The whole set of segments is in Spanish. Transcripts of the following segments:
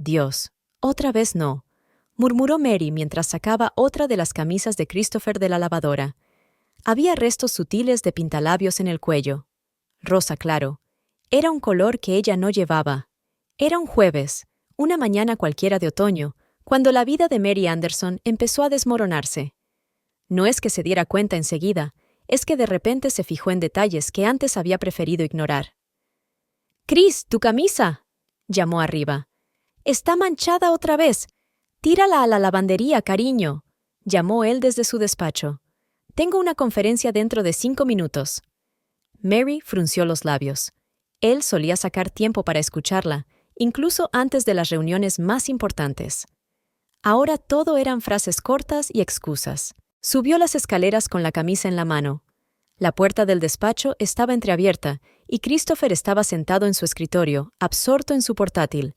Dios, otra vez no, murmuró Mary mientras sacaba otra de las camisas de Christopher de la lavadora. Había restos sutiles de pintalabios en el cuello. Rosa claro. Era un color que ella no llevaba. Era un jueves, una mañana cualquiera de otoño, cuando la vida de Mary Anderson empezó a desmoronarse. No es que se diera cuenta enseguida, es que de repente se fijó en detalles que antes había preferido ignorar. «Chris, tu camisa», llamó arriba. «Está manchada otra vez. Tírala a la lavandería, cariño», llamó él desde su despacho. «Tengo una conferencia dentro de 5 minutos». Mary frunció los labios. Él solía sacar tiempo para escucharla, incluso antes de las reuniones más importantes. Ahora todo eran frases cortas y excusas. Subió las escaleras con la camisa en la mano. La puerta del despacho estaba entreabierta y Christopher estaba sentado en su escritorio, absorto en su portátil.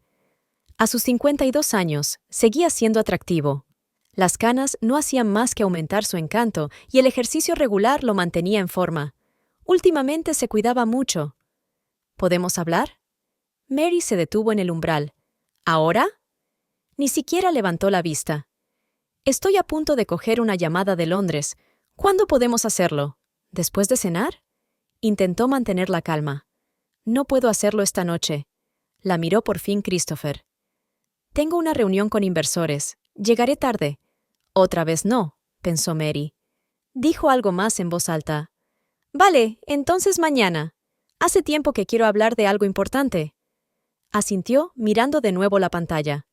A sus 52 años, seguía siendo atractivo. Las canas no hacían más que aumentar su encanto y el ejercicio regular lo mantenía en forma. Últimamente se cuidaba mucho. ¿Podemos hablar? Mary se detuvo en el umbral. ¿Ahora? Ni siquiera levantó la vista. Estoy a punto de coger una llamada de Londres. ¿Cuándo podemos hacerlo? ¿Después de cenar? Intentó mantener la calma. No puedo hacerlo esta noche. La miró por fin Christopher. Tengo una reunión con inversores. Llegaré tarde. Otra vez no, pensó Mary. Dijo algo más en voz alta. Vale, entonces mañana. Hace tiempo que quiero hablar de algo importante. Asintió, mirando de nuevo la pantalla.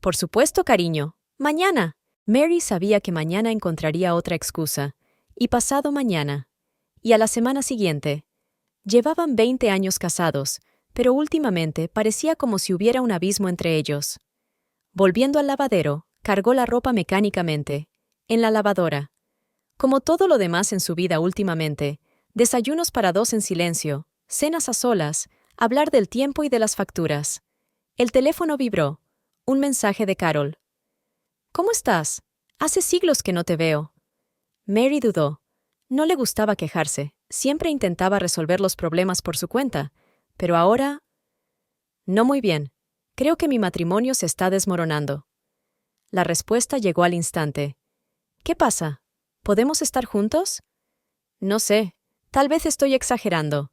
Por supuesto, cariño. Mañana. Mary sabía que mañana encontraría otra excusa. Y pasado mañana. Y a la semana siguiente. Llevaban 20 años casados, pero últimamente parecía como si hubiera un abismo entre ellos. Volviendo al lavadero, cargó la ropa mecánicamente, en la lavadora. Como todo lo demás en su vida últimamente, desayunos para 2 en silencio, cenas a solas, hablar del tiempo y de las facturas. El teléfono vibró. Un mensaje de Carol. «¿Cómo estás? Hace siglos que no te veo». Mary dudó. No le gustaba quejarse, siempre intentaba resolver los problemas por su cuenta, pero ahora... «No muy bien. Creo que mi matrimonio se está desmoronando». La respuesta llegó al instante. «¿Qué pasa? ¿Podemos estar juntos?» «No sé. Tal vez estoy exagerando».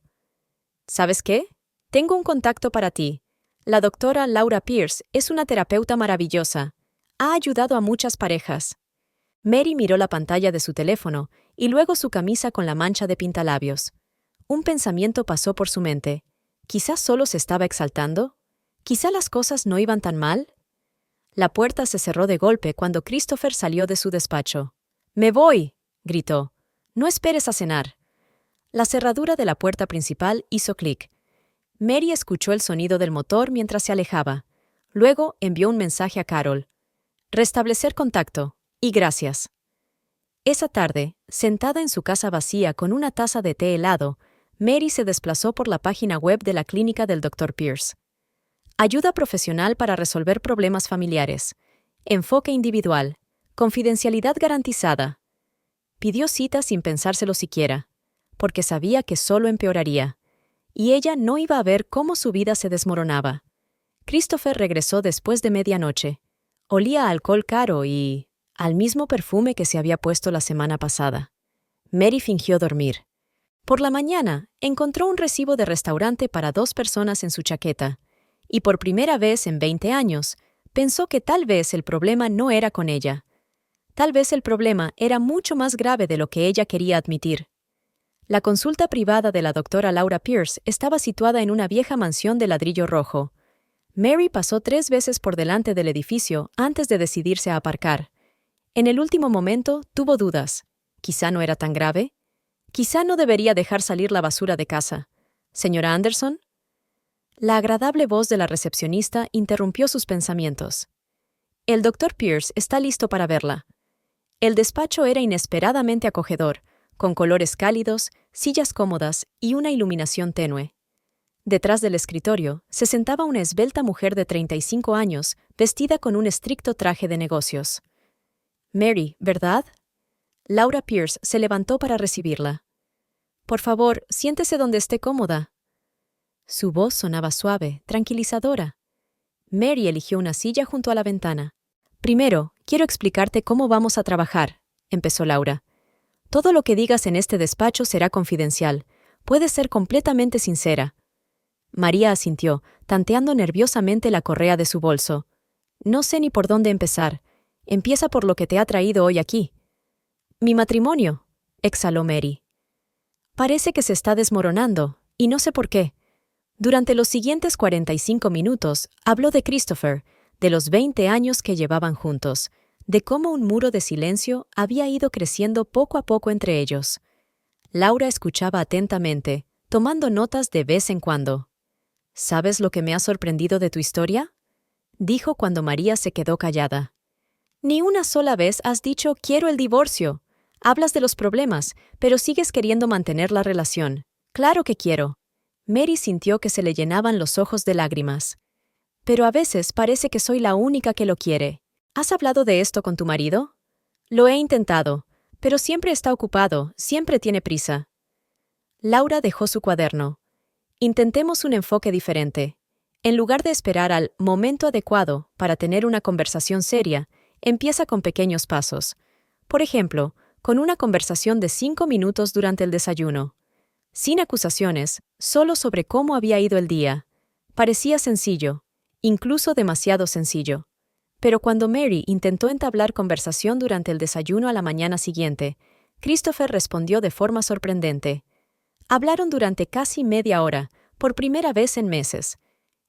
«¿Sabes qué? Tengo un contacto para ti. La doctora Laura Pierce es una terapeuta maravillosa. Ha ayudado a muchas parejas». Mary miró la pantalla de su teléfono y luego su camisa con la mancha de pintalabios. Un pensamiento pasó por su mente. ¿Quizás solo se estaba exaltando? ¿Quizá las cosas no iban tan mal? La puerta se cerró de golpe cuando Christopher salió de su despacho. «¡Me voy!», gritó. «No esperes a cenar». La cerradura de la puerta principal hizo clic. Mary escuchó el sonido del motor mientras se alejaba. Luego envió un mensaje a Carol. «Restablecer contacto. Y gracias». Esa tarde, sentada en su casa vacía con una taza de té helado, Mary se desplazó por la página web de la clínica del Dr. Pierce. Ayuda profesional para resolver problemas familiares. Enfoque individual. Confidencialidad garantizada. Pidió cita sin pensárselo siquiera, porque sabía que solo empeoraría, y ella no iba a ver cómo su vida se desmoronaba. Christopher regresó después de medianoche. Olía a alcohol caro y... al mismo perfume que se había puesto la semana pasada. Mary fingió dormir. Por la mañana, encontró un recibo de restaurante para 2 personas en su chaqueta, y por primera vez en 20 años, pensó que tal vez el problema no era con ella. Tal vez el problema era mucho más grave de lo que ella quería admitir. La consulta privada de la doctora Laura Pierce estaba situada en una vieja mansión de ladrillo rojo. Mary pasó 3 veces por delante del edificio antes de decidirse a aparcar. En el último momento tuvo dudas. ¿Quizá no era tan grave? ¿Quizá no debería dejar salir la basura de casa? ¿Señora Anderson? La agradable voz de la recepcionista interrumpió sus pensamientos. El Dr. Pierce está listo para verla. El despacho era inesperadamente acogedor, con colores cálidos, sillas cómodas y una iluminación tenue. Detrás del escritorio se sentaba una esbelta mujer de 35 años, vestida con un estricto traje de negocios. «Mary, ¿verdad?» Laura Pierce se levantó para recibirla. «Por favor, siéntese donde esté cómoda». Su voz sonaba suave, tranquilizadora. Mary eligió una silla junto a la ventana. «Primero, quiero explicarte cómo vamos a trabajar», empezó Laura. «Todo lo que digas en este despacho será confidencial. Puedes ser completamente sincera». María asintió, tanteando nerviosamente la correa de su bolso. «No sé ni por dónde empezar. Empieza por lo que te ha traído hoy aquí». «Mi matrimonio», exhaló Mary. «Parece que se está desmoronando, y no sé por qué». Durante los siguientes 45 minutos habló de Christopher, de los 20 años que llevaban juntos, de cómo un muro de silencio había ido creciendo poco a poco entre ellos. Laura escuchaba atentamente, tomando notas de vez en cuando. «¿Sabes lo que me ha sorprendido de tu historia?», dijo cuando María se quedó callada. «Ni una sola vez has dicho «quiero el divorcio». Hablas de los problemas, pero sigues queriendo mantener la relación. Claro que quiero». Mary sintió que se le llenaban los ojos de lágrimas. «Pero a veces parece que soy la única que lo quiere. ¿Has hablado de esto con tu marido?» «Lo he intentado, pero siempre está ocupado, siempre tiene prisa». Laura dejó su cuaderno. «Intentemos un enfoque diferente. En lugar de esperar al momento adecuado para tener una conversación seria, empieza con pequeños pasos. Por ejemplo, con una conversación de 5 minutos durante el desayuno. Sin acusaciones, solo sobre cómo había ido el día. Parecía sencillo, incluso demasiado sencillo. Pero cuando Mary intentó entablar conversación durante el desayuno a la mañana siguiente, Christopher respondió de forma sorprendente. Hablaron durante casi media hora, por primera vez en meses.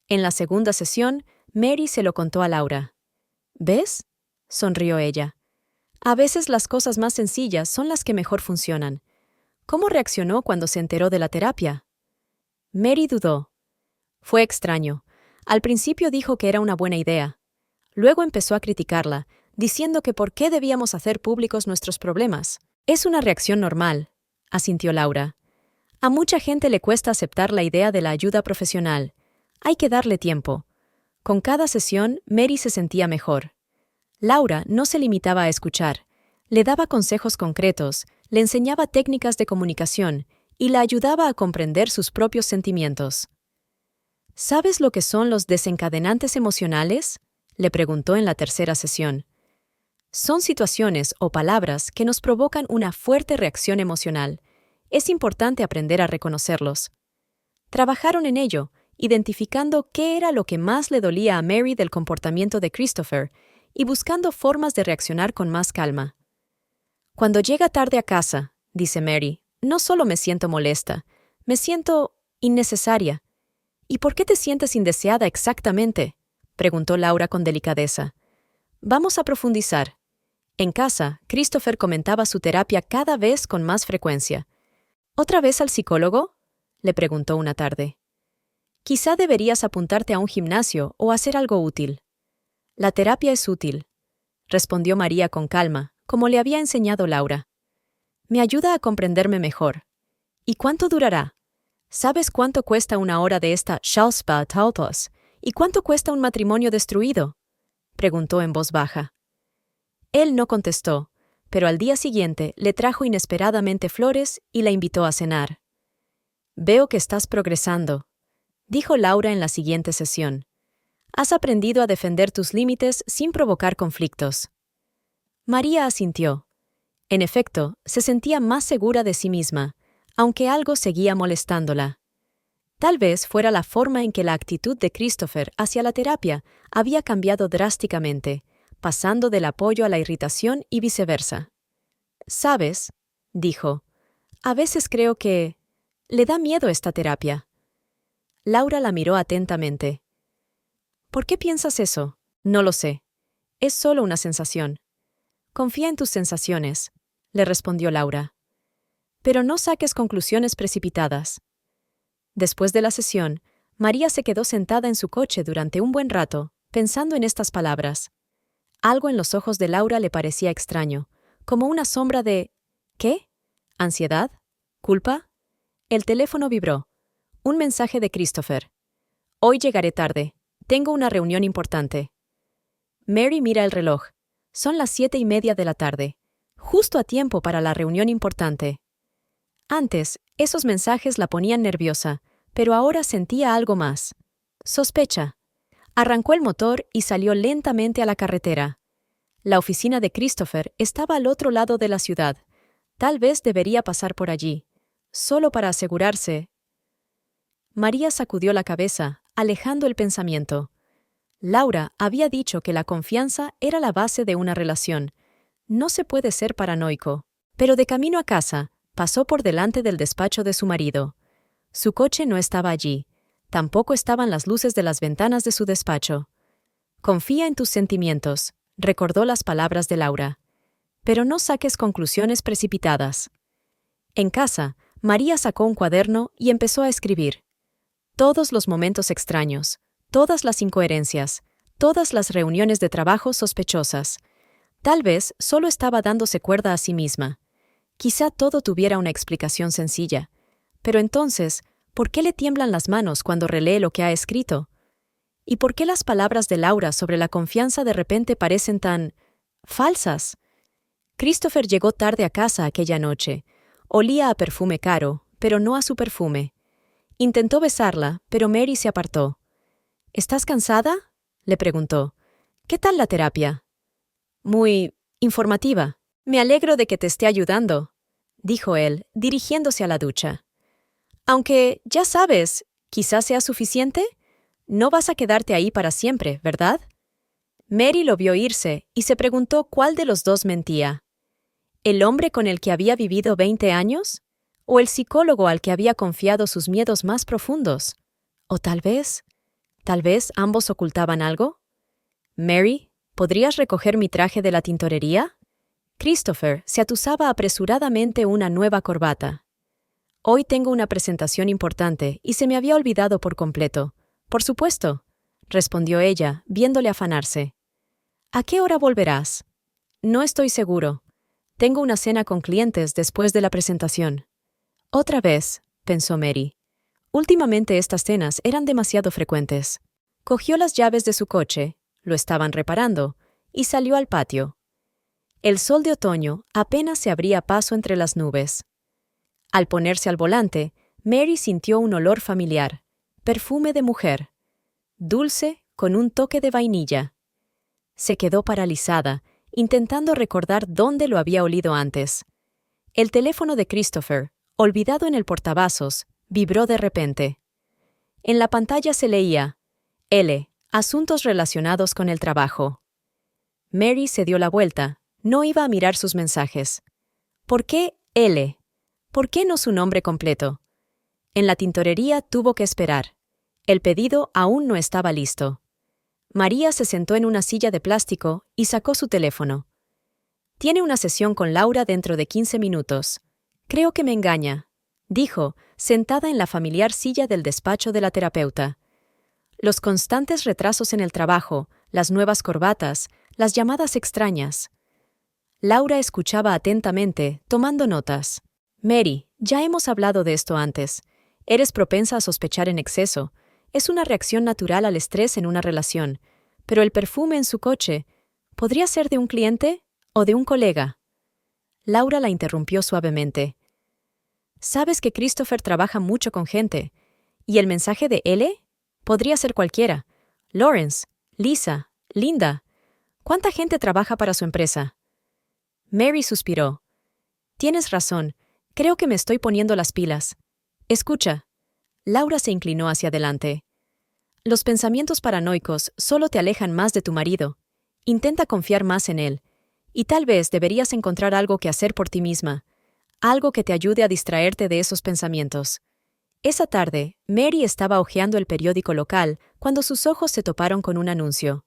En la segunda sesión, Mary se lo contó a Laura. «¿Ves?», sonrió ella. «A veces las cosas más sencillas son las que mejor funcionan». ¿Cómo reaccionó cuando se enteró de la terapia? Mary dudó. Fue extraño. Al principio dijo que era una buena idea. Luego empezó a criticarla, diciendo que por qué debíamos hacer públicos nuestros problemas. «Es una reacción normal», asintió Laura. «A mucha gente le cuesta aceptar la idea de la ayuda profesional. Hay que darle tiempo». Con cada sesión, Mary se sentía mejor. Laura no se limitaba a escuchar. Le daba consejos concretos, le enseñaba técnicas de comunicación y la ayudaba a comprender sus propios sentimientos. «¿Sabes lo que son los desencadenantes emocionales?», le preguntó en la tercera sesión. «Son situaciones o palabras que nos provocan una fuerte reacción emocional. Es importante aprender a reconocerlos». Trabajaron en ello, identificando qué era lo que más le dolía a Mary del comportamiento de Christopher y buscando formas de reaccionar con más calma. «Cuando llega tarde a casa», dice Mary, «no solo me siento molesta, me siento innecesaria». «¿Y por qué te sientes indeseada exactamente?», preguntó Laura con delicadeza. «Vamos a profundizar». En casa, Christopher comentaba su terapia cada vez con más frecuencia. «¿Otra vez al psicólogo?», le preguntó una tarde. «Quizá deberías apuntarte a un gimnasio o hacer algo útil». «La terapia es útil», respondió María con calma, como le había enseñado Laura. «Me ayuda a comprenderme mejor». «¿Y cuánto durará? ¿Sabes cuánto cuesta una hora de esta Schauspieltautos? ¿Y cuánto cuesta un matrimonio destruido?», preguntó en voz baja. Él no contestó, pero al día siguiente le trajo inesperadamente flores y la invitó a cenar. «Veo que estás progresando», dijo Laura en la siguiente sesión. «Has aprendido a defender tus límites sin provocar conflictos». María asintió. En efecto, se sentía más segura de sí misma, aunque algo seguía molestándola. Tal vez fuera la forma en que la actitud de Christopher hacia la terapia había cambiado drásticamente, pasando del apoyo a la irritación y viceversa. «¿Sabes?», dijo, «a veces creo que le da miedo esta terapia». Laura la miró atentamente. «¿Por qué piensas eso?». «No lo sé. Es solo una sensación». «Confía en tus sensaciones», le respondió Laura. «Pero no saques conclusiones precipitadas». Después de la sesión, María se quedó sentada en su coche durante un buen rato, pensando en estas palabras. Algo en los ojos de Laura le parecía extraño, como una sombra de ¿qué? ¿Ansiedad? ¿Culpa? El teléfono vibró. Un mensaje de Christopher. «Hoy llegaré tarde. Tengo una reunión importante». Mary mira el reloj. Son las 7:30 de la tarde. Justo a tiempo para la reunión importante. Antes, esos mensajes la ponían nerviosa, pero ahora sentía algo más. Sospecha. Arrancó el motor y salió lentamente a la carretera. La oficina de Christopher estaba al otro lado de la ciudad. Tal vez debería pasar por allí, solo para asegurarse. María sacudió la cabeza, alejando el pensamiento. Laura había dicho que la confianza era la base de una relación. No se puede ser paranoico. Pero de camino a casa, pasó por delante del despacho de su marido. Su coche no estaba allí. Tampoco estaban las luces de las ventanas de su despacho. Confía en tus sentimientos, recordó las palabras de Laura. Pero no saques conclusiones precipitadas. En casa, María sacó un cuaderno y empezó a escribir. Todos los momentos extraños, todas las incoherencias, todas las reuniones de trabajo sospechosas. Tal vez solo estaba dándose cuerda a sí misma. Quizá todo tuviera una explicación sencilla. Pero entonces, ¿por qué le tiemblan las manos cuando relee lo que ha escrito? ¿Y por qué las palabras de Laura sobre la confianza de repente parecen tan falsas? Christopher llegó tarde a casa aquella noche. Olía a perfume caro, pero no a su perfume. Intentó besarla, pero Mary se apartó. ¿Estás cansada?, le preguntó. ¿Qué tal la terapia? Muy informativa. Me alegro de que te esté ayudando, dijo él, dirigiéndose a la ducha. Aunque, ya sabes, quizás sea suficiente. No vas a quedarte ahí para siempre, ¿verdad? Mary lo vio irse y se preguntó cuál de los dos mentía. ¿El hombre con el que había vivido 20 años? ¿O el psicólogo al que había confiado sus miedos más profundos? ¿O tal vez ambos ocultaban algo? Mary, ¿podrías recoger mi traje de la tintorería? Christopher se atusaba apresuradamente una nueva corbata. Hoy tengo una presentación importante y se me había olvidado por completo. Por supuesto, respondió ella, viéndole afanarse. ¿A qué hora volverás? No estoy seguro. Tengo una cena con clientes después de la presentación. Otra vez, pensó Mary. Últimamente estas cenas eran demasiado frecuentes. Cogió las llaves de su coche, lo estaban reparando, y salió al patio. El sol de otoño apenas se abría paso entre las nubes. Al ponerse al volante, Mary sintió un olor familiar, perfume de mujer, dulce con un toque de vainilla. Se quedó paralizada, intentando recordar dónde lo había olido antes. El teléfono de Christopher, olvidado en el portavasos, vibró de repente. En la pantalla se leía: L. Asuntos relacionados con el trabajo. Mary se dio la vuelta. No iba a mirar sus mensajes. ¿Por qué L? ¿Por qué no su nombre completo? En la tintorería tuvo que esperar. El pedido aún no estaba listo. María se sentó en una silla de plástico y sacó su teléfono. Tiene una sesión con Laura dentro de 15 minutos. Creo que me engaña, dijo, sentada en la familiar silla del despacho de la terapeuta. Los constantes retrasos en el trabajo, las nuevas corbatas, las llamadas extrañas. Laura escuchaba atentamente, tomando notas. Mary, ya hemos hablado de esto antes. Eres propensa a sospechar en exceso. Es una reacción natural al estrés en una relación. Pero el perfume en su coche, ¿podría ser de un cliente o de un colega? Laura la interrumpió suavemente. Sabes que Christopher trabaja mucho con gente. ¿Y el mensaje de L? Podría ser cualquiera. Lawrence, Lisa, Linda. ¿Cuánta gente trabaja para su empresa? Mary suspiró. Tienes razón. Creo que me estoy poniendo las pilas. Escucha. Laura se inclinó hacia adelante. Los pensamientos paranoicos solo te alejan más de tu marido. Intenta confiar más en él. Y tal vez deberías encontrar algo que hacer por ti misma. Algo que te ayude a distraerte de esos pensamientos. Esa tarde, Mary estaba hojeando el periódico local cuando sus ojos se toparon con un anuncio.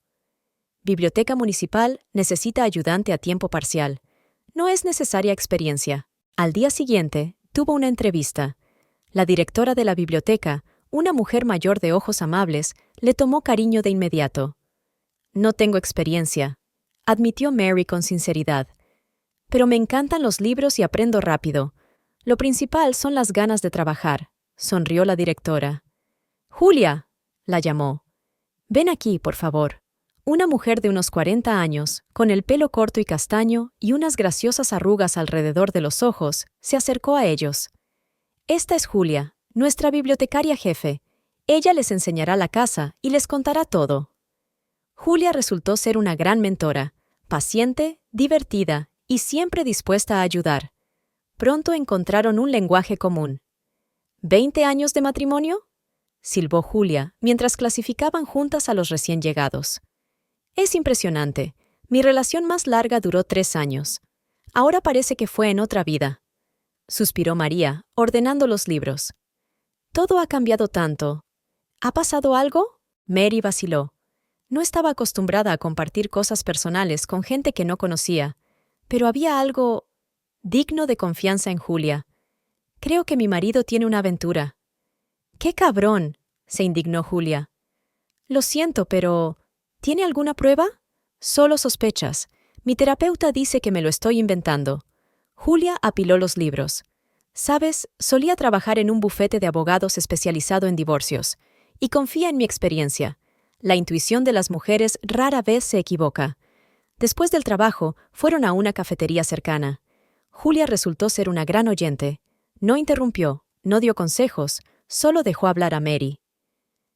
Biblioteca Municipal necesita ayudante a tiempo parcial. No es necesaria experiencia. Al día siguiente, tuvo una entrevista. La directora de la biblioteca, una mujer mayor de ojos amables, le tomó cariño de inmediato. No tengo experiencia, admitió Mary con sinceridad. Pero me encantan los libros y aprendo rápido. Lo principal son las ganas de trabajar, sonrió la directora. Julia, la llamó. Ven aquí, por favor. Una mujer de unos 40 años, con el pelo corto y castaño y unas graciosas arrugas alrededor de los ojos, se acercó a ellos. Esta es Julia, nuestra bibliotecaria jefe. Ella les enseñará la casa y les contará todo. Julia resultó ser una gran mentora, paciente, divertida y siempre dispuesta a ayudar. Pronto encontraron un lenguaje común. ¿20 años de matrimonio?, silbó Julia mientras clasificaban juntas a los recién llegados. Es impresionante. Mi relación más larga duró 3 años. Ahora parece que fue en otra vida. Suspiró María, ordenando los libros. Todo ha cambiado tanto. ¿Ha pasado algo? Mary vaciló. No estaba acostumbrada a compartir cosas personales con gente que no conocía, pero había algo digno de confianza en Julia. Creo que mi marido tiene una aventura. ¡Qué cabrón!, se indignó Julia. Lo siento, pero ¿tiene alguna prueba? Solo sospechas. Mi terapeuta dice que me lo estoy inventando. Julia apiló los libros. Sabes, solía trabajar en un bufete de abogados especializado en divorcios, y confía en mi experiencia. La intuición de las mujeres rara vez se equivoca. Después del trabajo, fueron a una cafetería cercana. Julia resultó ser una gran oyente. No interrumpió, no dio consejos, solo dejó hablar a Mary.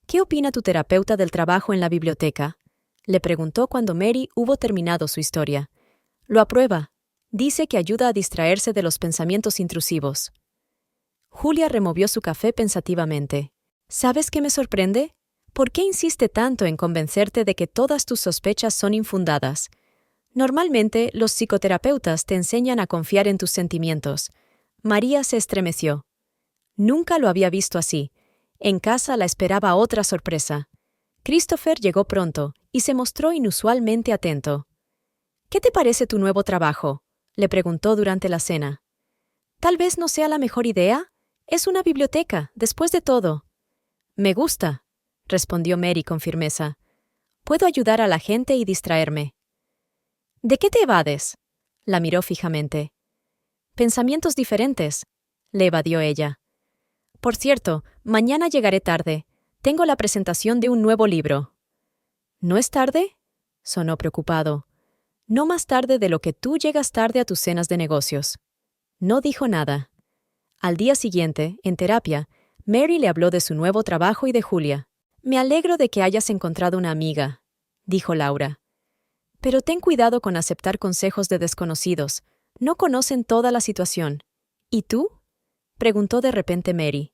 ¿Qué opina tu terapeuta del trabajo en la biblioteca?, le preguntó cuando Mary hubo terminado su historia. Lo aprueba. Dice que ayuda a distraerse de los pensamientos intrusivos. Julia removió su café pensativamente. ¿Sabes qué me sorprende? ¿Por qué insiste tanto en convencerte de que todas tus sospechas son infundadas? Normalmente, los psicoterapeutas te enseñan a confiar en tus sentimientos. María se estremeció. Nunca lo había visto así. En casa la esperaba otra sorpresa. Christopher llegó pronto y se mostró inusualmente atento. ¿Qué te parece tu nuevo trabajo?, le preguntó durante la cena. Tal vez no sea la mejor idea. Es una biblioteca, después de todo. Me gusta, respondió Mary con firmeza. Puedo ayudar a la gente y distraerme. ¿De qué te evades?, la miró fijamente. Pensamientos diferentes, le evadió ella. Por cierto, mañana llegaré tarde. Tengo la presentación de un nuevo libro. ¿No es tarde?, sonó preocupado. No más tarde de lo que tú llegas tarde a tus cenas de negocios. No dijo nada. Al día siguiente, en terapia, Mary le habló de su nuevo trabajo y de Julia. Me alegro de que hayas encontrado una amiga, dijo Laura. Pero ten cuidado con aceptar consejos de desconocidos. No conocen toda la situación. ¿Y tú?, preguntó de repente Mary.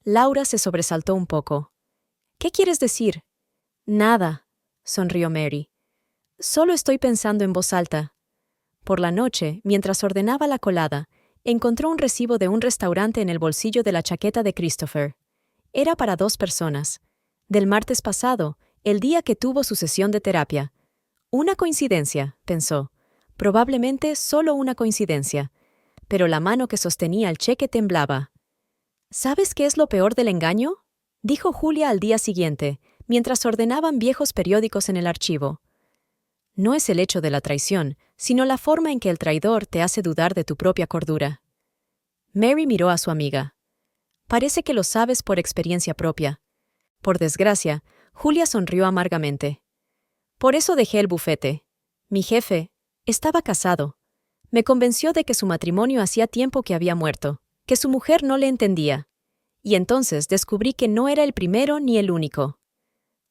Laura se sobresaltó un poco. ¿Qué quieres decir? Nada, sonrió Mary. Solo estoy pensando en voz alta. Por la noche, mientras ordenaba la colada, encontró un recibo de un restaurante en el bolsillo de la chaqueta de Christopher. Era para 2 personas. Del martes pasado, el día que tuvo su sesión de terapia. Una coincidencia, pensó. Probablemente solo una coincidencia. Pero la mano que sostenía el cheque temblaba. ¿Sabes qué es lo peor del engaño?, dijo Julia al día siguiente, mientras ordenaban viejos periódicos en el archivo. No es el hecho de la traición, sino la forma en que el traidor te hace dudar de tu propia cordura. Mary miró a su amiga. Parece que lo sabes por experiencia propia. Por desgracia, Julia sonrió amargamente. Por eso dejé el bufete. Mi jefe estaba casado. Me convenció de que su matrimonio hacía tiempo que había muerto, que su mujer no le entendía. Y entonces descubrí que no era el primero ni el único.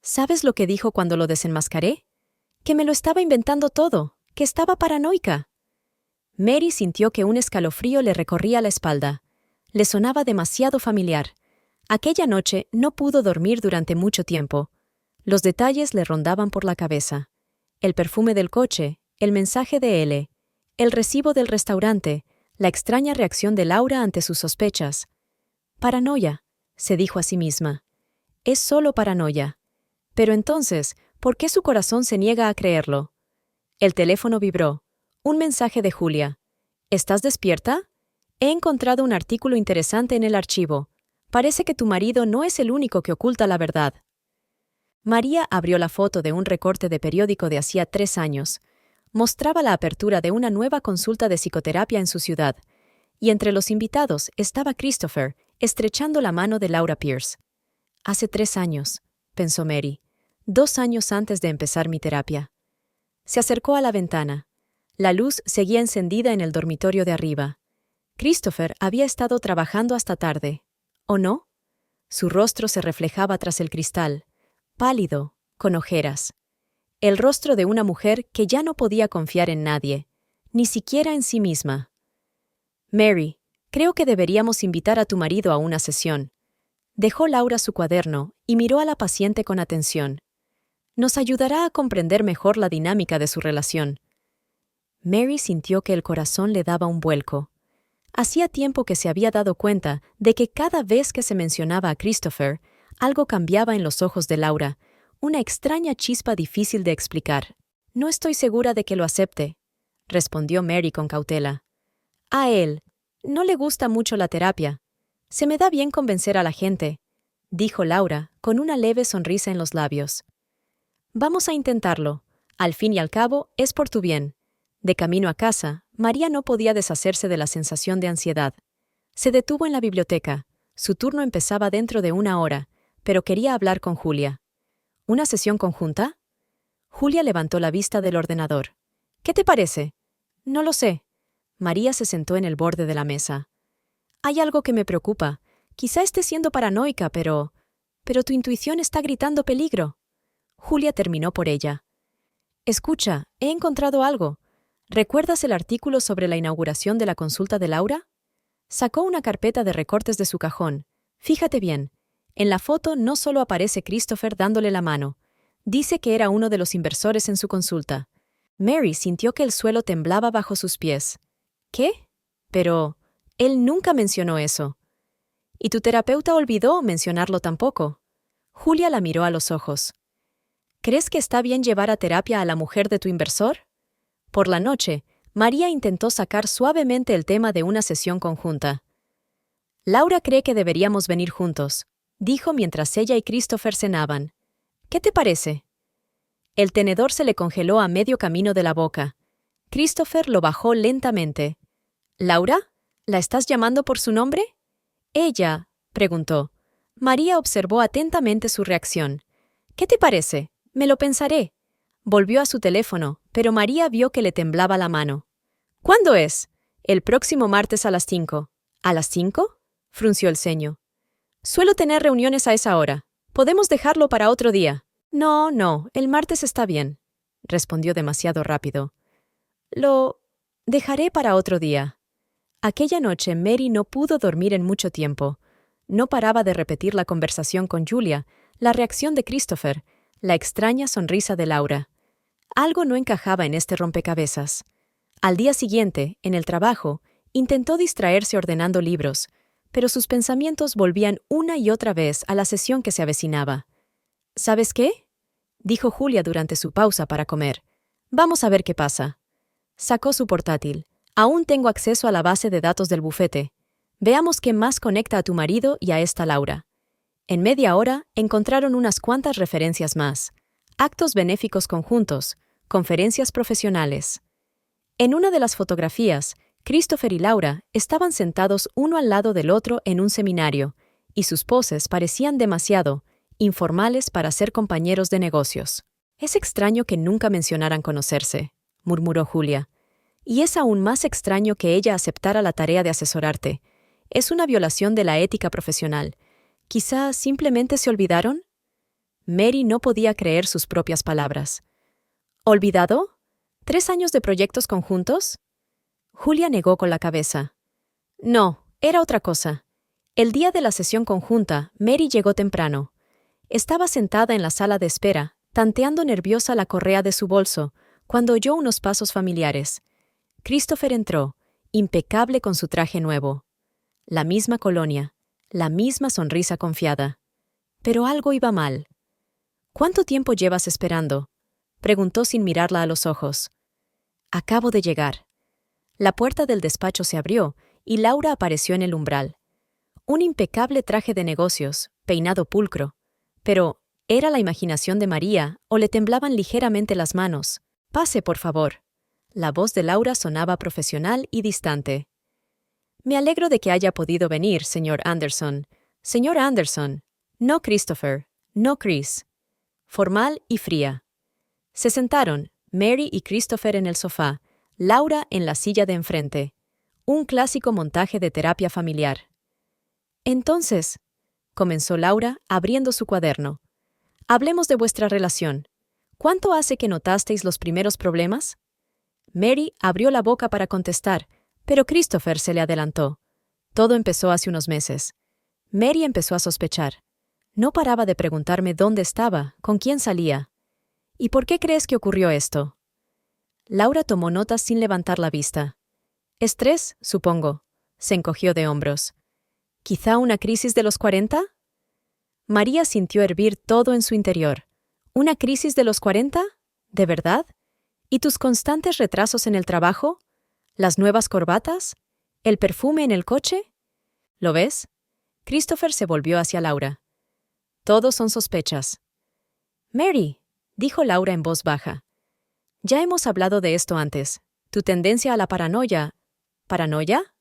¿Sabes lo que dijo cuando lo desenmascaré? Que me lo estaba inventando todo, que estaba paranoica. Mary sintió que un escalofrío le recorría la espalda. Le sonaba demasiado familiar. Aquella noche no pudo dormir durante mucho tiempo. Los detalles le rondaban por la cabeza. El perfume del coche, el mensaje de L, el recibo del restaurante, la extraña reacción de Laura ante sus sospechas. Paranoia, se dijo a sí misma. Es solo paranoia. Pero entonces, ¿por qué su corazón se niega a creerlo? El teléfono vibró. Un mensaje de Julia. ¿Estás despierta? He encontrado un artículo interesante en el archivo. Parece que tu marido no es el único que oculta la verdad. María abrió la foto de un recorte de periódico de hacía 3 años. Mostraba la apertura de una nueva consulta de psicoterapia en su ciudad. Y entre los invitados estaba Christopher, estrechando la mano de Laura Pierce. Hace 3 años, pensó Mary. 2 años antes de empezar mi terapia. Se acercó a la ventana. La luz seguía encendida en el dormitorio de arriba. Christopher había estado trabajando hasta tarde. ¿O no? Su rostro se reflejaba tras el cristal, pálido, con ojeras. el rostro de una mujer que ya no podía confiar en nadie, ni siquiera en sí misma. Mary, creo que deberíamos invitar a tu marido a una sesión. Dejó Laura su cuaderno y miró a la paciente con atención. Nos ayudará a comprender mejor la dinámica de su relación. Mary sintió que el corazón le daba un vuelco. Hacía tiempo que se había dado cuenta de que cada vez que se mencionaba a Christopher, algo cambiaba en los ojos de Laura, una extraña chispa difícil de explicar. No estoy segura de que lo acepte, respondió Mary con cautela. A él no le gusta mucho la terapia. Se me da bien convencer a la gente, dijo Laura, con una leve sonrisa en los labios. Vamos a intentarlo. Al fin y al cabo, es por tu bien. De camino a casa, María no podía deshacerse de la sensación de ansiedad. Se detuvo en la biblioteca. Su turno empezaba dentro de una hora, pero quería hablar con Julia. ¿Una sesión conjunta? Julia levantó la vista del ordenador. ¿Qué te parece? No lo sé. María se sentó en el borde de la mesa. Hay algo que me preocupa. Quizá esté siendo paranoica, pero tu intuición está gritando peligro. Julia terminó por ella. Escucha, he encontrado algo. ¿Recuerdas el artículo sobre la inauguración de la consulta de Laura? Sacó una carpeta de recortes de su cajón. Fíjate bien. En la foto no solo aparece Christopher dándole la mano. Dice que era uno de los inversores en su consulta. Mary sintió que el suelo temblaba bajo sus pies. ¿Qué? Pero él nunca mencionó eso. ¿Y tu terapeuta olvidó mencionarlo tampoco? Julia la miró a los ojos. ¿Crees que está bien llevar a terapia a la mujer de tu inversor? Por la noche, María intentó sacar suavemente el tema de una sesión conjunta. Laura cree que deberíamos venir juntos, dijo mientras ella y Christopher cenaban. ¿Qué te parece? El tenedor se le congeló a medio camino de la boca. Christopher lo bajó lentamente. ¿Laura? ¿La estás llamando por su nombre? Ella, preguntó. María observó atentamente su reacción. ¿Qué te parece? Me lo pensaré. Volvió a su teléfono, pero María vio que le temblaba la mano. ¿Cuándo es? El próximo martes a las 5. ¿A las 5? Frunció el ceño. Suelo tener reuniones a esa hora. ¿Podemos dejarlo para otro día? No, el martes está bien, respondió demasiado rápido. Lo dejaré para otro día. Aquella noche Mary no pudo dormir en mucho tiempo. No paraba de repetir la conversación con Julia, la reacción de Christopher, la extraña sonrisa de Laura. Algo no encajaba en este rompecabezas. Al día siguiente, en el trabajo, intentó distraerse ordenando libros, pero sus pensamientos volvían una y otra vez a la sesión que se avecinaba. ¿Sabes qué? Dijo Julia durante su pausa para comer. Vamos a ver qué pasa. Sacó su portátil. Aún tengo acceso a la base de datos del bufete. Veamos qué más conecta a tu marido y a esta Laura. En media hora encontraron unas cuantas referencias más. Actos benéficos conjuntos, conferencias profesionales. En una de las fotografías, Christopher y Laura estaban sentados uno al lado del otro en un seminario, y sus poses parecían demasiado informales para ser compañeros de negocios. Es extraño que nunca mencionaran conocerse, murmuró Julia. Y es aún más extraño que ella aceptara la tarea de asesorarte. Es una violación de la ética profesional. ¿Quizá simplemente se olvidaron? Mary no podía creer sus propias palabras. ¿Olvidado? ¿3 años de proyectos conjuntos? Julia negó con la cabeza. No, era otra cosa. El día de la sesión conjunta, Mary llegó temprano. Estaba sentada en la sala de espera, tanteando nerviosa la correa de su bolso, cuando oyó unos pasos familiares. Christopher entró, impecable con su traje nuevo. La misma colonia, la misma sonrisa confiada. Pero algo iba mal. ¿Cuánto tiempo llevas esperando? Preguntó sin mirarla a los ojos. Acabo de llegar. La puerta del despacho se abrió y Laura apareció en el umbral. Un impecable traje de negocios, peinado pulcro. Pero, ¿era la imaginación de María o le temblaban ligeramente las manos? Pase, por favor. La voz de Laura sonaba profesional y distante. Me alegro de que haya podido venir, señor Anderson. Señor Anderson. No Christopher. No Chris. Formal y fría. Se sentaron, Mary y Christopher en el sofá, Laura en la silla de enfrente. Un clásico montaje de terapia familiar. Entonces, comenzó Laura, abriendo su cuaderno. Hablemos de vuestra relación. ¿Cuánto hace que notasteis los primeros problemas? Mary abrió la boca para contestar, pero Christopher se le adelantó. Todo empezó hace unos meses. Mary empezó a sospechar. No paraba de preguntarme dónde estaba, con quién salía. ¿Y por qué crees que ocurrió esto? Laura tomó notas sin levantar la vista. Estrés, supongo. Se encogió de hombros. ¿Quizá una crisis de los 40? María sintió hervir todo en su interior. ¿Una crisis de los 40? ¿De verdad? ¿Y tus constantes retrasos en el trabajo? ¿Las nuevas corbatas? ¿El perfume en el coche? ¿Lo ves? Christopher se volvió hacia Laura. Todos son sospechas. Mary, dijo Laura en voz baja. Ya hemos hablado de esto antes. Tu tendencia a la paranoia. ¿Paranoia?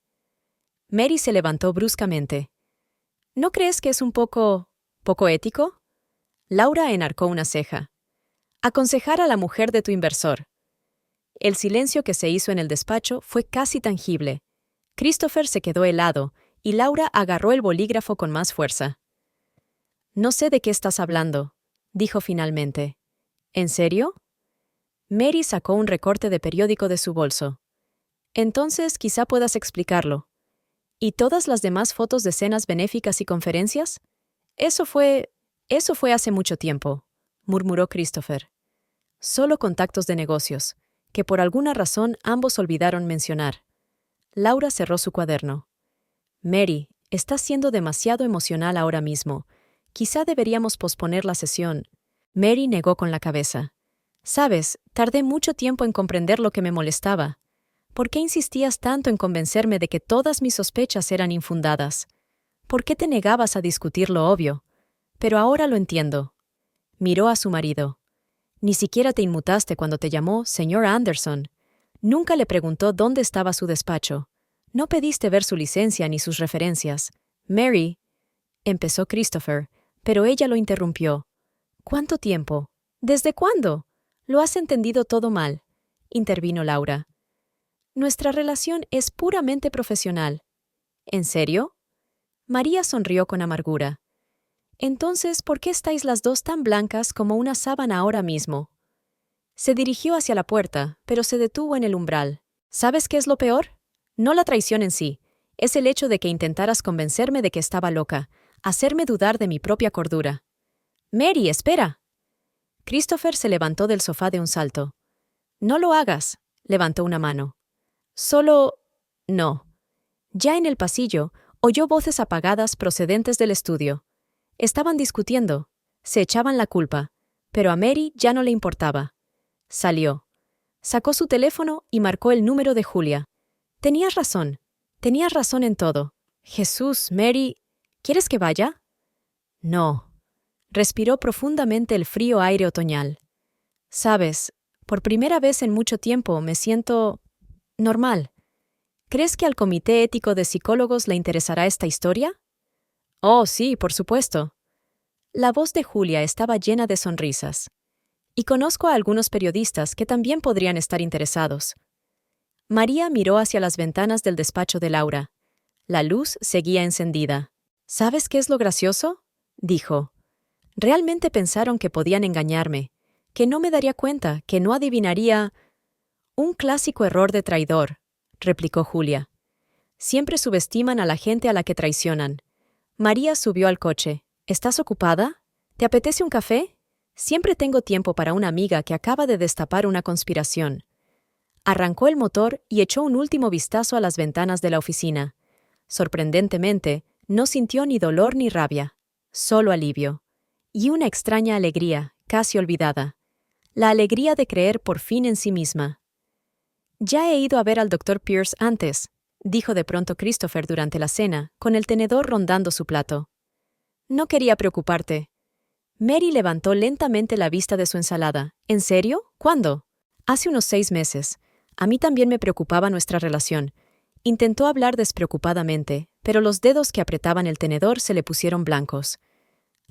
Mary se levantó bruscamente. ¿No crees que es un poco ético? Laura enarcó una ceja. Aconsejar a la mujer de tu inversor. El silencio que se hizo en el despacho fue casi tangible. Christopher se quedó helado y Laura agarró el bolígrafo con más fuerza. No sé de qué estás hablando, dijo finalmente. ¿En serio? Mary sacó un recorte de periódico de su bolso. Entonces quizá puedas explicarlo. ¿Y todas las demás fotos de cenas benéficas y conferencias? Eso fue hace mucho tiempo, murmuró Christopher. Solo contactos de negocios, que por alguna razón ambos olvidaron mencionar. Laura cerró su cuaderno. Mary, estás siendo demasiado emocional ahora mismo. Quizá deberíamos posponer la sesión. Mary negó con la cabeza. Sabes, tardé mucho tiempo en comprender lo que me molestaba. ¿Por qué insistías tanto en convencerme de que todas mis sospechas eran infundadas? ¿Por qué te negabas a discutir lo obvio? Pero ahora lo entiendo. Miró a su marido. Ni siquiera te inmutaste cuando te llamó señor Anderson. Nunca le preguntó dónde estaba su despacho. No pediste ver su licencia ni sus referencias. Mary, empezó Christopher, pero ella lo interrumpió. ¿Cuánto tiempo? ¿Desde cuándo? Lo has entendido todo mal, intervino Laura. Nuestra relación es puramente profesional. ¿En serio? María sonrió con amargura. Entonces, ¿por qué estáis las dos tan blancas como una sábana ahora mismo? Se dirigió hacia la puerta, pero se detuvo en el umbral. ¿Sabes qué es lo peor? No la traición en sí. Es el hecho de que intentaras convencerme de que estaba loca, hacerme dudar de mi propia cordura. Mary, espera. Christopher se levantó del sofá de un salto. No lo hagas, levantó una mano. Solo... no. Ya en el pasillo, oyó voces apagadas procedentes del estudio. Estaban discutiendo, se echaban la culpa, pero a Mary ya no le importaba. Salió. Sacó su teléfono y marcó el número de Julia. Tenías razón en todo. Jesús, Mary, ¿quieres que vaya? No. Respiró profundamente el frío aire otoñal. Sabes, por primera vez en mucho tiempo me siento... normal. ¿Crees que al Comité Ético de Psicólogos le interesará esta historia? Oh, sí, por supuesto. La voz de Julia estaba llena de sonrisas. Y conozco a algunos periodistas que también podrían estar interesados. María miró hacia las ventanas del despacho de Laura. La luz seguía encendida. ¿Sabes qué es lo gracioso? Dijo. Realmente pensaron que podían engañarme, que no me daría cuenta, que no adivinaría... Un clásico error de traidor, replicó Julia. Siempre subestiman a la gente a la que traicionan. María subió al coche. ¿Estás ocupada? ¿Te apetece un café? Siempre tengo tiempo para una amiga que acaba de destapar una conspiración. Arrancó el motor y echó un último vistazo a las ventanas de la oficina. Sorprendentemente, no sintió ni dolor ni rabia, solo alivio. Y una extraña alegría, casi olvidada. La alegría de creer por fin en sí misma. Ya he ido a ver al Dr. Pierce antes, dijo de pronto Christopher durante la cena, con el tenedor rondando su plato. No quería preocuparte. Mary levantó lentamente la vista de su ensalada. ¿En serio? ¿Cuándo? Hace unos 6 meses. A mí también me preocupaba nuestra relación. Intentó hablar despreocupadamente, pero los dedos que apretaban el tenedor se le pusieron blancos.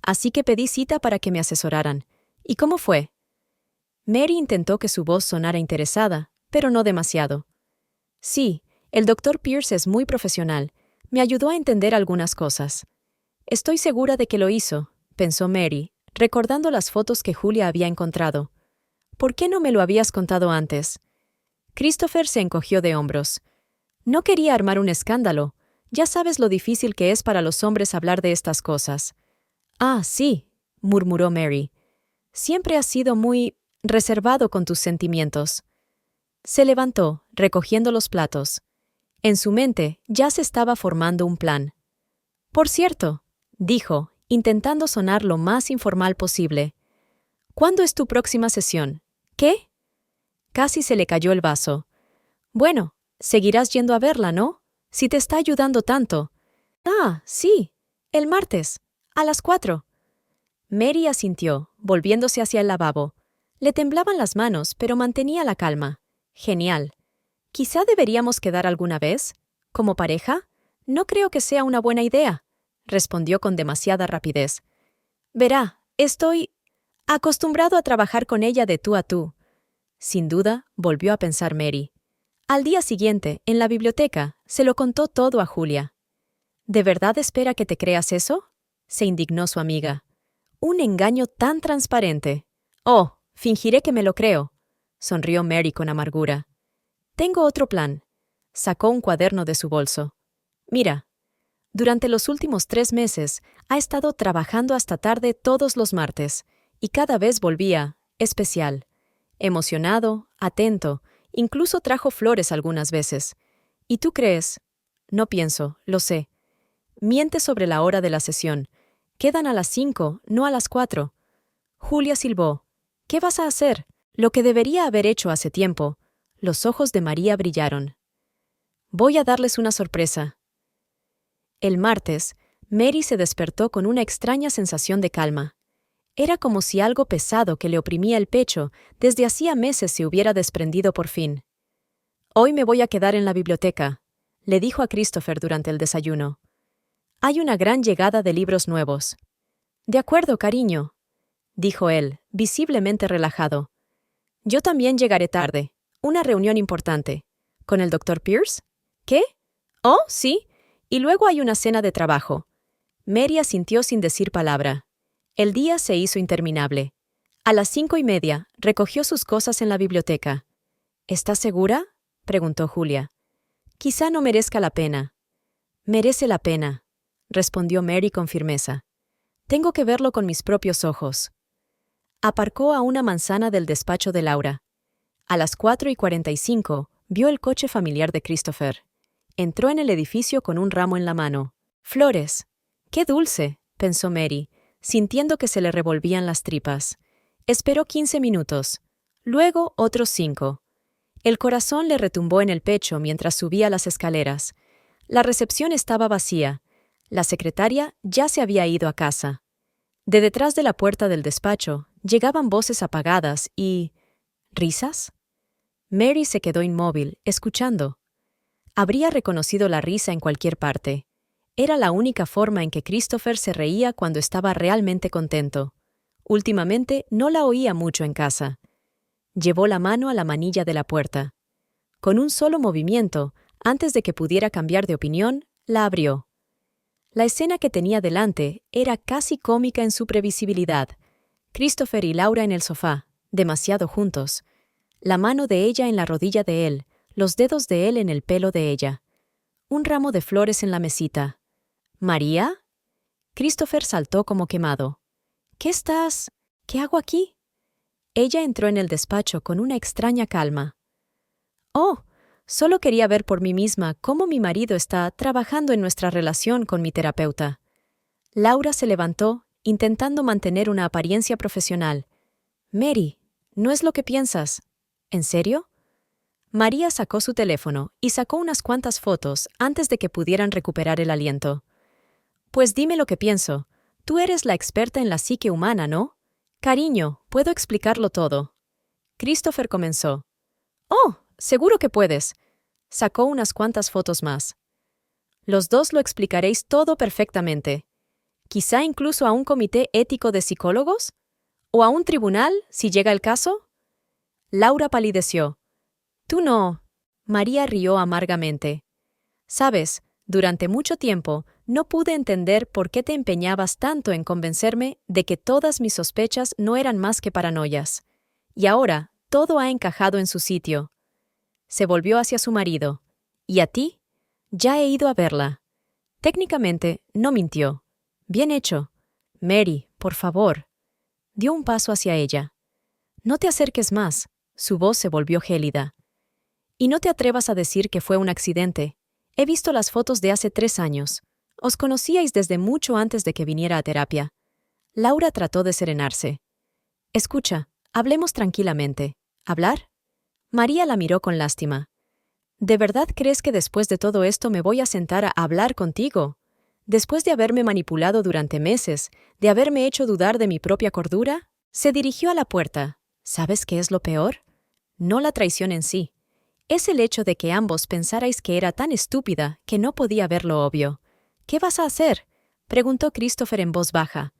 Así que pedí cita para que me asesoraran. ¿Y cómo fue? Mary intentó que su voz sonara interesada, pero no demasiado. Sí, el Dr. Pierce es muy profesional. Me ayudó a entender algunas cosas. Estoy segura de que lo hizo, pensó Mary, recordando las fotos que Julia había encontrado. ¿Por qué no me lo habías contado antes? Christopher se encogió de hombros. No quería armar un escándalo. Ya sabes lo difícil que es para los hombres hablar de estas cosas. Ah, sí, murmuró Mary. Siempre has sido muy reservado con tus sentimientos. Se levantó, recogiendo los platos. En su mente ya se estaba formando un plan. Por cierto, dijo, intentando sonar lo más informal posible. ¿Cuándo es tu próxima sesión? ¿Qué? Casi se le cayó el vaso. Bueno, seguirás yendo a verla, ¿no? Si te está ayudando tanto. Ah, sí, el martes, a las 4. Mary asintió, volviéndose hacia el lavabo. Le temblaban las manos, pero mantenía la calma. Genial. ¿Quizá deberíamos quedar alguna vez? ¿Como pareja? No creo que sea una buena idea, respondió con demasiada rapidez. Verá, estoy acostumbrado a trabajar con ella de tú a tú. Sin duda, volvió a pensar Mary. Al día siguiente, en la biblioteca, se lo contó todo a Julia. ¿De verdad espera que te creas eso? Se indignó su amiga. Un engaño tan transparente. Oh, fingiré que me lo creo, sonrió Mary con amargura. Tengo otro plan. Sacó un cuaderno de su bolso. Mira, durante los últimos 3 meses ha estado trabajando hasta tarde todos los martes, y cada vez volvía, especial, emocionado, atento, incluso trajo flores algunas veces. ¿Y tú crees? No pienso, lo sé. Miente sobre la hora de la sesión. Quedan a las 5, no a las 4. Julia silbó. ¿Qué vas a hacer? Lo que debería haber hecho hace tiempo. Los ojos de María brillaron. Voy a darles una sorpresa. El martes, Mary se despertó con una extraña sensación de calma. Era como si algo pesado que le oprimía el pecho desde hacía meses se hubiera desprendido por fin. Hoy me voy a quedar en la biblioteca, le dijo a Christopher durante el desayuno. Hay una gran llegada de libros nuevos. De acuerdo, cariño, dijo él, visiblemente relajado. Yo también llegaré tarde. Una reunión importante. ¿Con el Dr. Pierce? ¿Qué? Oh, sí. Y luego hay una cena de trabajo. Mary asintió sin decir palabra. El día se hizo interminable. A las 5:30, recogió sus cosas en la biblioteca. ¿Estás segura? Preguntó Julia. Quizá no merezca la pena. Merece la pena, respondió Mary con firmeza. Tengo que verlo con mis propios ojos. Aparcó a una manzana del despacho de Laura. A las 4:45 vio el coche familiar de Christopher. Entró en el edificio con un ramo en la mano. ¡Flores! ¡Qué dulce!, pensó Mary, sintiendo que se le revolvían las tripas. Esperó 15 minutos. Luego otros 5. El corazón le retumbó en el pecho mientras subía las escaleras. La recepción estaba vacía. La secretaria ya se había ido a casa. De detrás de la puerta del despacho llegaban voces apagadas y... ¿risas? Mary se quedó inmóvil, escuchando. Habría reconocido la risa en cualquier parte. Era la única forma en que Christopher se reía cuando estaba realmente contento. Últimamente no la oía mucho en casa. Llevó la mano a la manilla de la puerta. Con un solo movimiento, antes de que pudiera cambiar de opinión, la abrió. La escena que tenía delante era casi cómica en su previsibilidad. Christopher y Laura en el sofá, demasiado juntos. La mano de ella en la rodilla de él, los dedos de él en el pelo de ella. Un ramo de flores en la mesita. ¿María? Christopher saltó como quemado. ¿Qué hago aquí? Ella entró en el despacho con una extraña calma. Oh, solo quería ver por mí misma cómo mi marido está trabajando en nuestra relación con mi terapeuta. Laura se levantó, intentando mantener una apariencia profesional. Mary, no es lo que piensas. ¿En serio? María sacó su teléfono y sacó unas cuantas fotos antes de que pudieran recuperar el aliento. Pues dime lo que pienso. Tú eres la experta en la psique humana, ¿no? Cariño, puedo explicarlo todo. Christopher comenzó. Oh, seguro que puedes. Sacó unas cuantas fotos más. Los dos lo explicaréis todo perfectamente. Quizá incluso a un comité ético de psicólogos. ¿O a un tribunal, si llega el caso? Laura palideció. Tú no. María rió amargamente. Sabes, durante mucho tiempo no pude entender por qué te empeñabas tanto en convencerme de que todas mis sospechas no eran más que paranoias. Y ahora, Todo ha encajado en su sitio. Se volvió hacia su marido. ¿Y a ti? Ya he ido a verla. Técnicamente, no mintió. Bien hecho. Mary, por favor. Dio un paso hacia ella. No te acerques más. Su voz se volvió gélida. Y no te atrevas a decir que fue un accidente. He visto las fotos de hace 3 años. Os conocíais desde mucho antes de que viniera a terapia. Laura trató de serenarse. Escucha, hablemos tranquilamente. ¿Hablar? María la miró con lástima. ¿De verdad crees que después de todo esto me voy a sentar a hablar contigo? Después de haberme manipulado durante meses, de haberme hecho dudar de mi propia cordura, se dirigió a la puerta. ¿Sabes qué es lo peor? No la traición en sí. Es el hecho de que ambos pensarais que era tan estúpida que no podía ver lo obvio. ¿Qué vas a hacer?, preguntó Christopher en voz baja.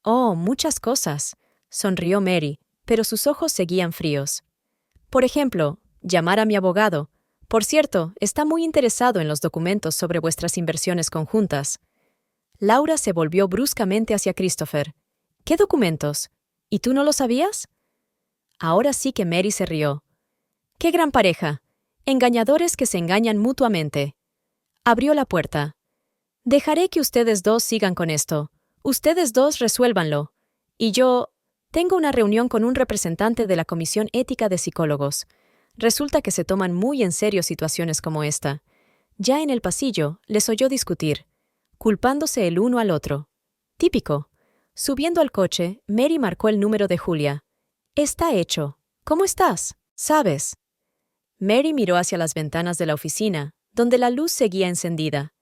Oh, muchas cosas, sonrió Mary, pero sus ojos seguían fríos. Por ejemplo, llamar a mi abogado. Por cierto, está muy interesado en los documentos sobre vuestras inversiones conjuntas. Laura se volvió bruscamente hacia Christopher. ¿Qué documentos? ¿Y tú no lo sabías? Ahora sí que Mary se rió. ¡Qué gran pareja! Engañadores que se engañan mutuamente. Abrió la puerta. Dejaré que ustedes dos sigan con esto. Ustedes dos resuélvanlo. Y yo... Tengo una reunión con un representante de la Comisión Ética de Psicólogos. Resulta que se toman muy en serio situaciones como esta. Ya en el pasillo, les oyó discutir, culpándose el uno al otro. Típico. Subiendo al coche, Mary marcó el número de Julia. Está hecho. ¿Cómo estás? ¿Sabes? Mary miró hacia las ventanas de la oficina, donde la luz seguía encendida.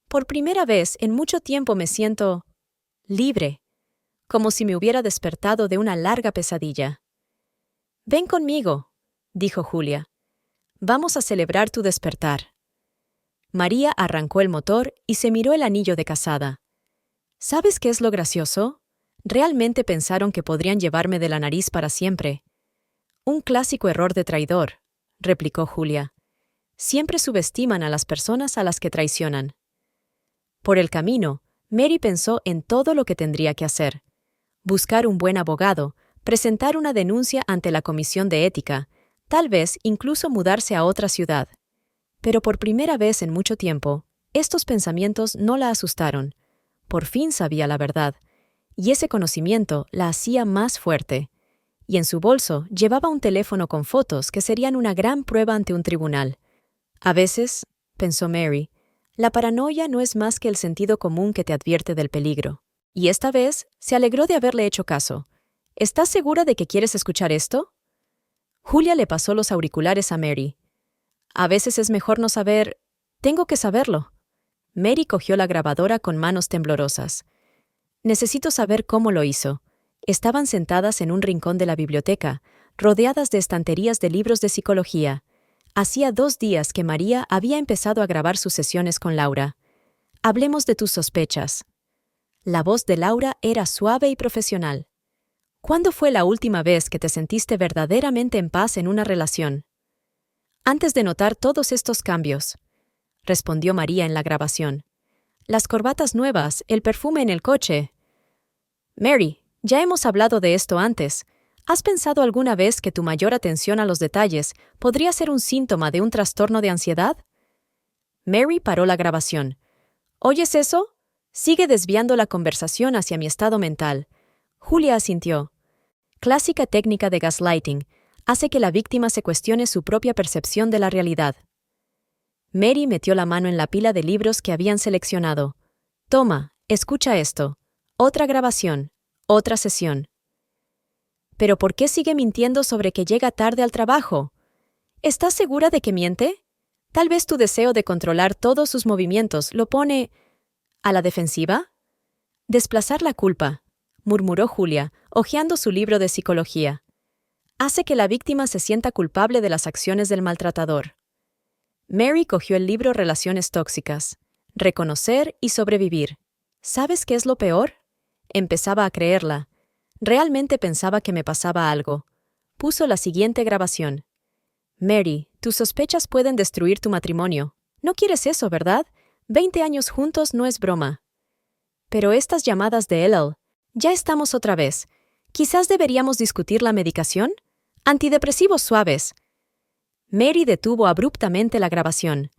Por primera vez en mucho tiempo me siento... libre. Como si me hubiera despertado de una larga pesadilla. Ven conmigo, dijo Julia. Vamos a celebrar tu despertar. María arrancó el motor y se miró el anillo de casada. ¿Sabes qué es lo gracioso? Realmente pensaron que podrían llevarme de la nariz para siempre. Un clásico error de traidor, replicó Julia. Siempre subestiman a las personas a las que traicionan. Por el camino, Mary pensó en todo lo que tendría que hacer. Buscar un buen abogado, presentar una denuncia ante la Comisión de Ética, tal vez incluso mudarse a otra ciudad. Pero por primera vez en mucho tiempo, estos pensamientos no la asustaron. Por fin sabía la verdad, y ese conocimiento la hacía más fuerte. Y en su bolso llevaba un teléfono con fotos que serían una gran prueba ante un tribunal. A veces, pensó Mary, la paranoia no es más que el sentido común que te advierte del peligro. Y esta vez se alegró de haberle hecho caso. ¿Estás segura de que quieres escuchar esto? Julia le pasó los auriculares a Mary. A veces es mejor no saber... Tengo que saberlo. Mary cogió la grabadora con manos temblorosas. Necesito saber cómo lo hizo. Estaban sentadas en un rincón de la biblioteca, rodeadas de estanterías de libros de psicología. Hacía 2 días que María había empezado a grabar sus sesiones con Laura. Hablemos de tus sospechas. La voz de Laura era suave y profesional. ¿Cuándo fue la última vez que te sentiste verdaderamente en paz en una relación? Antes de notar todos estos cambios, respondió María en la grabación. Las corbatas nuevas, el perfume en el coche. Mary, ya hemos hablado de esto antes. ¿Has pensado alguna vez que tu mayor atención a los detalles podría ser un síntoma de un trastorno de ansiedad? Mary paró la grabación. ¿Oyes eso? Sigue desviando la conversación hacia mi estado mental. Julia asintió. Clásica técnica de gaslighting. Hace que la víctima se cuestione su propia percepción de la realidad. Mary metió la mano en la pila de libros que habían seleccionado. Toma, escucha esto. Otra grabación. Otra sesión. ¿Pero por qué sigue mintiendo sobre que llega tarde al trabajo? ¿Estás segura de que miente? Tal vez tu deseo de controlar todos sus movimientos lo pone... ¿a la defensiva? Desplazar la culpa, murmuró Julia, hojeando su libro de psicología. Hace que la víctima se sienta culpable de las acciones del maltratador. Mary cogió el libro Relaciones tóxicas. Reconocer y sobrevivir. ¿Sabes qué es lo peor? Empezaba a creerla. Realmente pensaba que me pasaba algo. Puso la siguiente grabación. Mary, tus sospechas pueden destruir tu matrimonio. No quieres eso, ¿verdad? 20 años juntos no es broma. Pero estas llamadas de LL, ya estamos otra vez. ¿Quizás deberíamos discutir la medicación? Antidepresivos suaves. Mary detuvo abruptamente la grabación.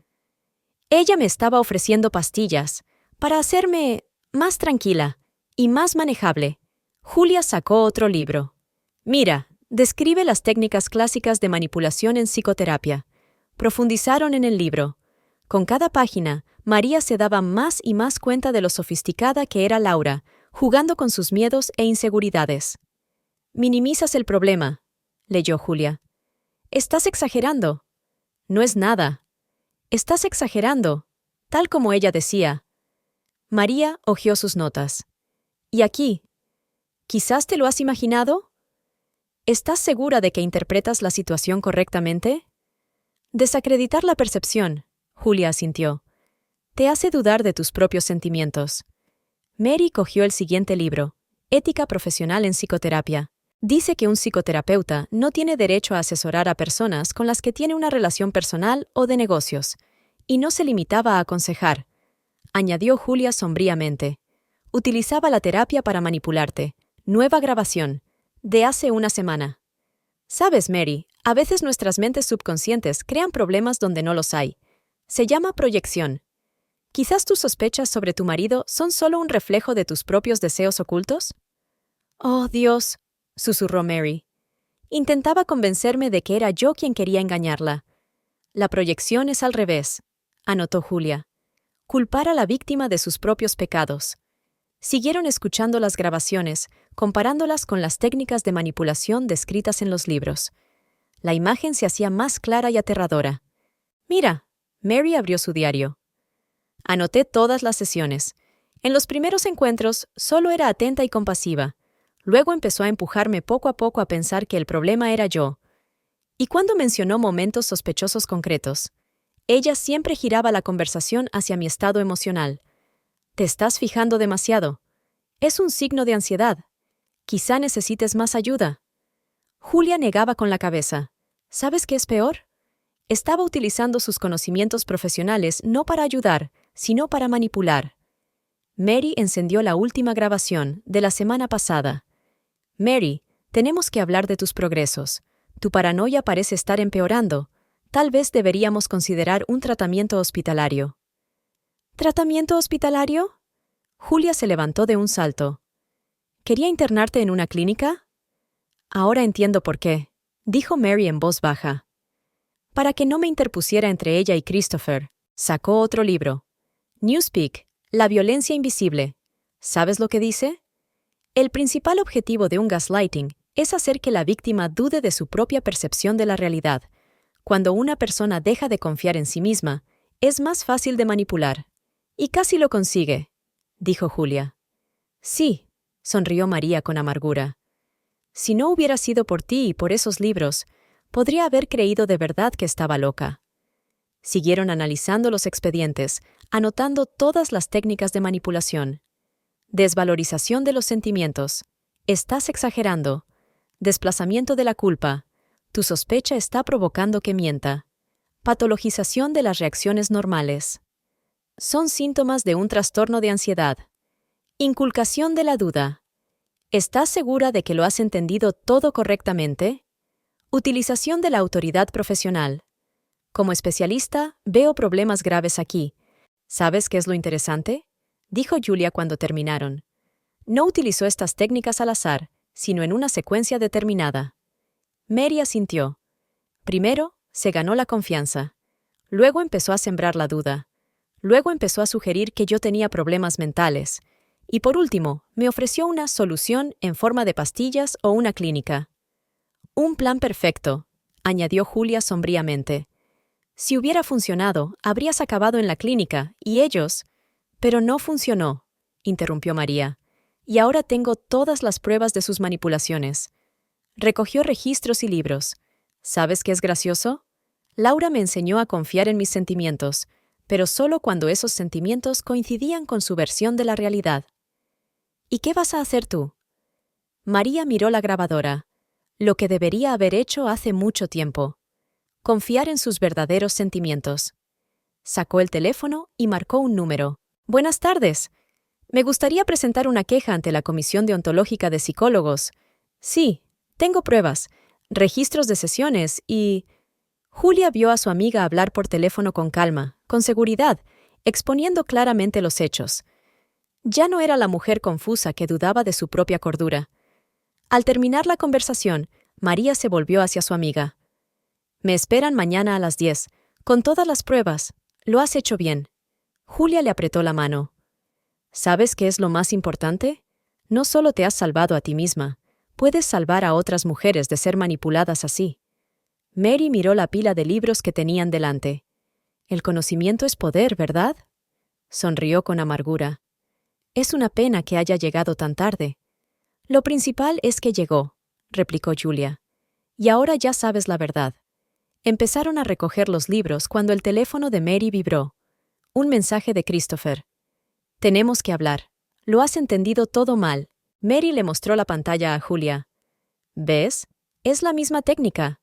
Ella me estaba ofreciendo pastillas para hacerme más tranquila y más manejable. Julia sacó otro libro. Mira, describe las técnicas clásicas de manipulación en psicoterapia. Profundizaron en el libro. Con cada página, María se daba más y más cuenta de lo sofisticada que era Laura, jugando con sus miedos e inseguridades. Minimizas el problema, leyó Julia. Estás exagerando. No es nada. Estás exagerando, tal como ella decía. María hojeó sus notas. ¿Y aquí? ¿Quizás te lo has imaginado? ¿Estás segura de que interpretas la situación correctamente? Desacreditar la percepción, Julia asintió. Te hace dudar de tus propios sentimientos. Mary cogió el siguiente libro, Ética profesional en psicoterapia. Dice que un psicoterapeuta no tiene derecho a asesorar a personas con las que tiene una relación personal o de negocios, y no se limitaba a aconsejar, añadió Julia sombríamente. Utilizaba la terapia para manipularte. Nueva grabación, de hace una semana. Sabes, Mary, a veces nuestras mentes subconscientes crean problemas donde no los hay. Se llama proyección. ¿Quizás tus sospechas sobre tu marido son solo un reflejo de tus propios deseos ocultos? Oh, Dios, susurró Mary. Intentaba convencerme de que era yo quien quería engañarla. La proyección es al revés, anotó Julia. Culpar a la víctima de sus propios pecados. Siguieron escuchando las grabaciones, comparándolas con las técnicas de manipulación descritas en los libros. La imagen se hacía más clara y aterradora. Mira, Mary abrió su diario. Anoté todas las sesiones. En los primeros encuentros solo era atenta y compasiva. Luego empezó a empujarme poco a poco a pensar que el problema era yo. Y cuando mencionó momentos sospechosos concretos, ella siempre giraba la conversación hacia mi estado emocional. Te estás fijando demasiado. Es un signo de ansiedad. Quizá necesites más ayuda. Julia negaba con la cabeza. ¿Sabes qué es peor? Estaba utilizando sus conocimientos profesionales no para ayudar, sino para manipular. Mary encendió la última grabación, de la semana pasada. Mary, tenemos que hablar de tus progresos. Tu paranoia parece estar empeorando. Tal vez deberíamos considerar un tratamiento hospitalario. ¿Tratamiento hospitalario? Julia se levantó de un salto. ¿Quería internarte en una clínica? Ahora entiendo por qué, dijo Mary en voz baja. Para que no me interpusiera entre ella y Christopher, sacó otro libro. Newspeak, la violencia invisible. ¿Sabes lo que dice? El principal objetivo de un gaslighting es hacer que la víctima dude de su propia percepción de la realidad. Cuando una persona deja de confiar en sí misma, es más fácil de manipular. Y casi lo consigue, dijo Julia. Sí, sonrió María con amargura. Si no hubiera sido por ti y por esos libros, podría haber creído de verdad que estaba loca. Siguieron analizando los expedientes, anotando todas las técnicas de manipulación. Desvalorización de los sentimientos. Estás exagerando. Desplazamiento de la culpa. Tu sospecha está provocando que mienta. Patologización de las reacciones normales. Son síntomas de un trastorno de ansiedad. Inculcación de la duda. ¿Estás segura de que lo has entendido todo correctamente? Utilización de la autoridad profesional. Como especialista, veo problemas graves aquí. ¿Sabes qué es lo interesante? Dijo Julia cuando terminaron. No utilizó estas técnicas al azar, sino en una secuencia determinada. Mary asintió. Primero, se ganó la confianza. Luego empezó a sembrar la duda. Luego empezó a sugerir que yo tenía problemas mentales. Y por último, me ofreció una solución en forma de pastillas o una clínica. Un plan perfecto, añadió Julia sombríamente. Si hubiera funcionado, habrías acabado en la clínica, y ellos... Pero no funcionó, interrumpió María. Y ahora tengo todas las pruebas de sus manipulaciones. Recogió registros y libros. ¿Sabes qué es gracioso? Laura me enseñó a confiar en mis sentimientos, pero solo cuando esos sentimientos coincidían con su versión de la realidad. ¿Y qué vas a hacer tú? María miró la grabadora. Lo que debería haber hecho hace mucho tiempo. Confiar en sus verdaderos sentimientos. Sacó el teléfono y marcó un número. Buenas tardes. Me gustaría presentar una queja ante la Comisión Deontológica de Psicólogos. Sí, tengo pruebas. registros de sesiones y... Julia vio a su amiga hablar por teléfono con calma, con seguridad, exponiendo claramente los hechos. Ya no era la mujer confusa que dudaba de su propia cordura. Al terminar la conversación, María se volvió hacia su amiga. «Me esperan mañana a las 10, con todas las pruebas. Lo has hecho bien». Julia le apretó la mano. ¿Sabes qué es lo más importante? No solo te has salvado a ti misma, puedes salvar a otras mujeres de ser manipuladas así. Mary miró la pila de libros que tenían delante. El conocimiento es poder, ¿verdad? Sonrió con amargura. Es una pena que haya llegado tan tarde. Lo principal es que llegó, replicó Julia. Y ahora ya sabes la verdad. Empezaron a recoger los libros cuando el teléfono de Mary vibró. Un mensaje de Christopher. Tenemos que hablar. Lo has entendido todo mal. Mary le mostró la pantalla a Julia. ¿Ves? Es la misma técnica.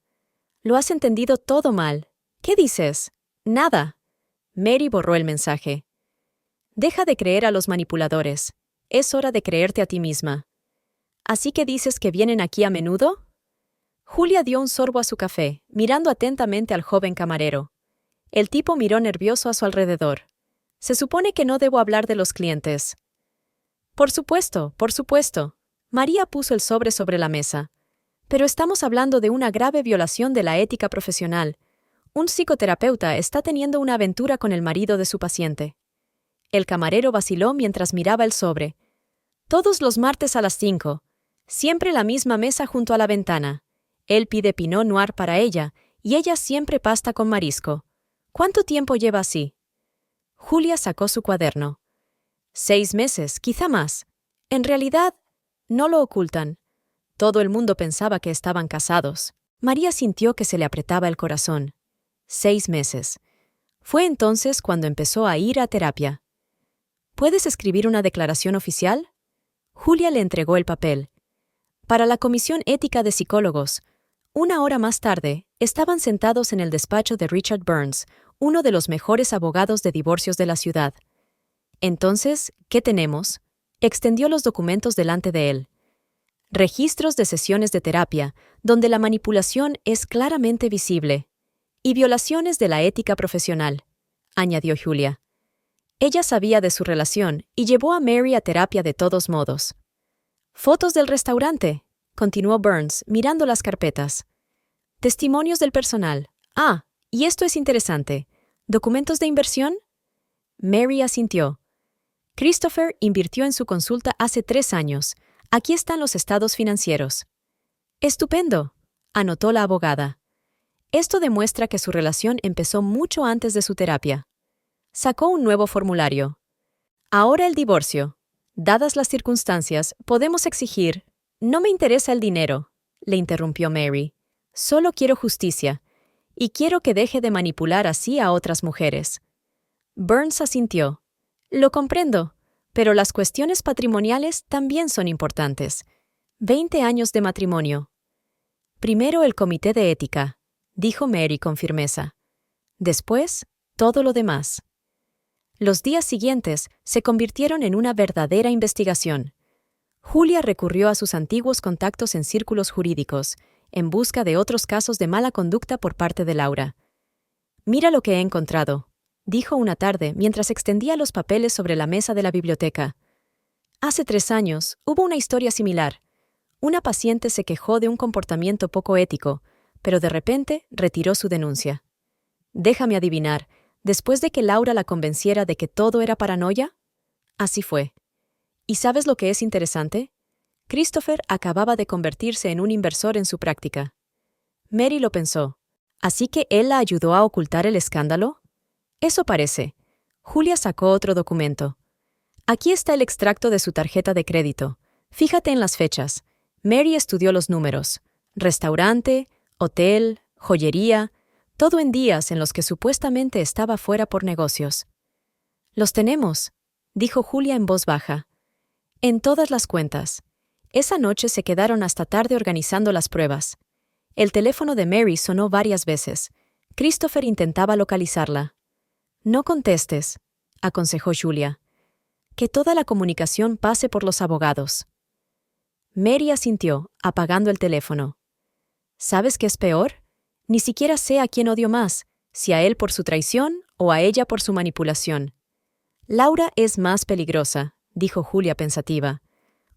Lo has entendido todo mal. ¿Qué dices? Nada. Mary borró el mensaje. Deja de creer a los manipuladores. Es hora de creerte a ti misma. ¿Así que dices que vienen aquí a menudo? Julia dio un sorbo a su café, mirando atentamente al joven camarero. El tipo miró nervioso a su alrededor. Se supone que no debo hablar de los clientes. Por supuesto, por supuesto. María puso el sobre la mesa. Pero estamos hablando de una grave violación de la ética profesional. Un psicoterapeuta está teniendo una aventura con el marido de su paciente. El camarero vaciló mientras miraba el sobre. Todos los martes a las 5. Siempre la misma mesa junto a la ventana. Él pide Pinot Noir para ella, y ella siempre pasta con marisco. ¿Cuánto tiempo lleva así? Julia sacó su cuaderno. 6 meses, quizá más. En realidad, no lo ocultan. Todo el mundo pensaba que estaban casados. María sintió que se le apretaba el corazón. 6 meses. Fue entonces cuando empezó a ir a terapia. ¿Puedes escribir una declaración oficial? Julia le entregó el papel. Para la Comisión Ética de Psicólogos. 1 hora más tarde, estaban sentados en el despacho de Richard Burns, uno de los mejores abogados de divorcios de la ciudad. Entonces, ¿qué tenemos? Extendió los documentos delante de él. Registros de sesiones de terapia, donde la manipulación es claramente visible. Y violaciones de la ética profesional, añadió Julia. Ella sabía de su relación y llevó a Mary a terapia de todos modos. Fotos del restaurante, continuó Burns, mirando las carpetas. Testimonios del personal. Ah, y esto es interesante. ¿Documentos de inversión? Mary asintió. Christopher invirtió en su consulta hace 3 años. Aquí están los estados financieros. Estupendo, anotó la abogada. Esto demuestra que su relación empezó mucho antes de su terapia. Sacó un nuevo formulario. Ahora el divorcio. Dadas las circunstancias, podemos exigir... No me interesa el dinero, le interrumpió Mary. Solo quiero justicia. Y quiero que deje de manipular así a otras mujeres. Burns asintió. Lo comprendo, pero las cuestiones patrimoniales también son importantes. 20 años de matrimonio. Primero el comité de ética, dijo Mary con firmeza. Después, todo lo demás. Los días siguientes se convirtieron en una verdadera investigación. Julia recurrió a sus antiguos contactos en círculos jurídicos, en busca de otros casos de mala conducta por parte de Laura. «Mira lo que he encontrado», dijo una tarde mientras extendía los papeles sobre la mesa de la biblioteca. Hace 3 años hubo una historia similar. Una paciente se quejó de un comportamiento poco ético, pero de repente retiró su denuncia. Déjame adivinar, ¿después de que Laura la convenciera de que todo era paranoia? Así fue. ¿Y sabes lo que es interesante? Christopher acababa de convertirse en un inversor en su práctica. Mary lo pensó. ¿Así que él la ayudó a ocultar el escándalo? Eso parece. Julia sacó otro documento. Aquí está el extracto de su tarjeta de crédito. Fíjate en las fechas. Mary estudió los números. Restaurante, hotel, joyería, todo en días en los que supuestamente estaba fuera por negocios. Los tenemos, dijo Julia en voz baja. En todas las cuentas. Esa noche se quedaron hasta tarde organizando las pruebas. El teléfono de Mary sonó varias veces. Christopher intentaba localizarla. No contestes, aconsejó Julia. Que toda la comunicación pase por los abogados. Mary asintió, apagando el teléfono. ¿Sabes qué es peor? Ni siquiera sé a quién odio más, si a él por su traición o a ella por su manipulación. Laura es más peligrosa, dijo Julia pensativa.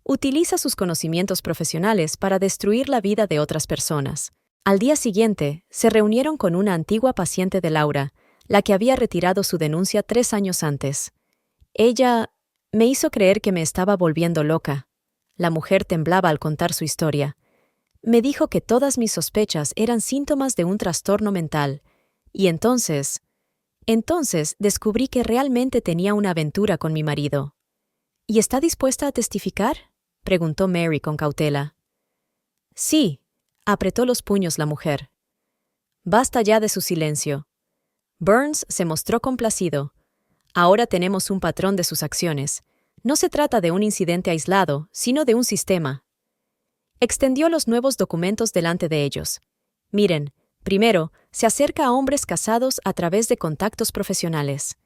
Utiliza sus conocimientos profesionales para destruir la vida de otras personas. Al día siguiente, se reunieron con una antigua paciente de Laura, la que había retirado su denuncia 3 años antes. Ella me hizo creer que me estaba volviendo loca. La mujer temblaba al contar su historia. Me dijo que todas mis sospechas eran síntomas de un trastorno mental, y entonces descubrí que realmente tenía una aventura con mi marido. ¿Y está dispuesta a testificar?, preguntó Mary con cautela. Sí, apretó los puños la mujer. Basta ya de su silencio. Burns se mostró complacido. Ahora tenemos un patrón de sus acciones. No se trata de un incidente aislado, sino de un sistema. Extendió los nuevos documentos delante de ellos. Miren, primero, se acerca a hombres casados a través de contactos profesionales.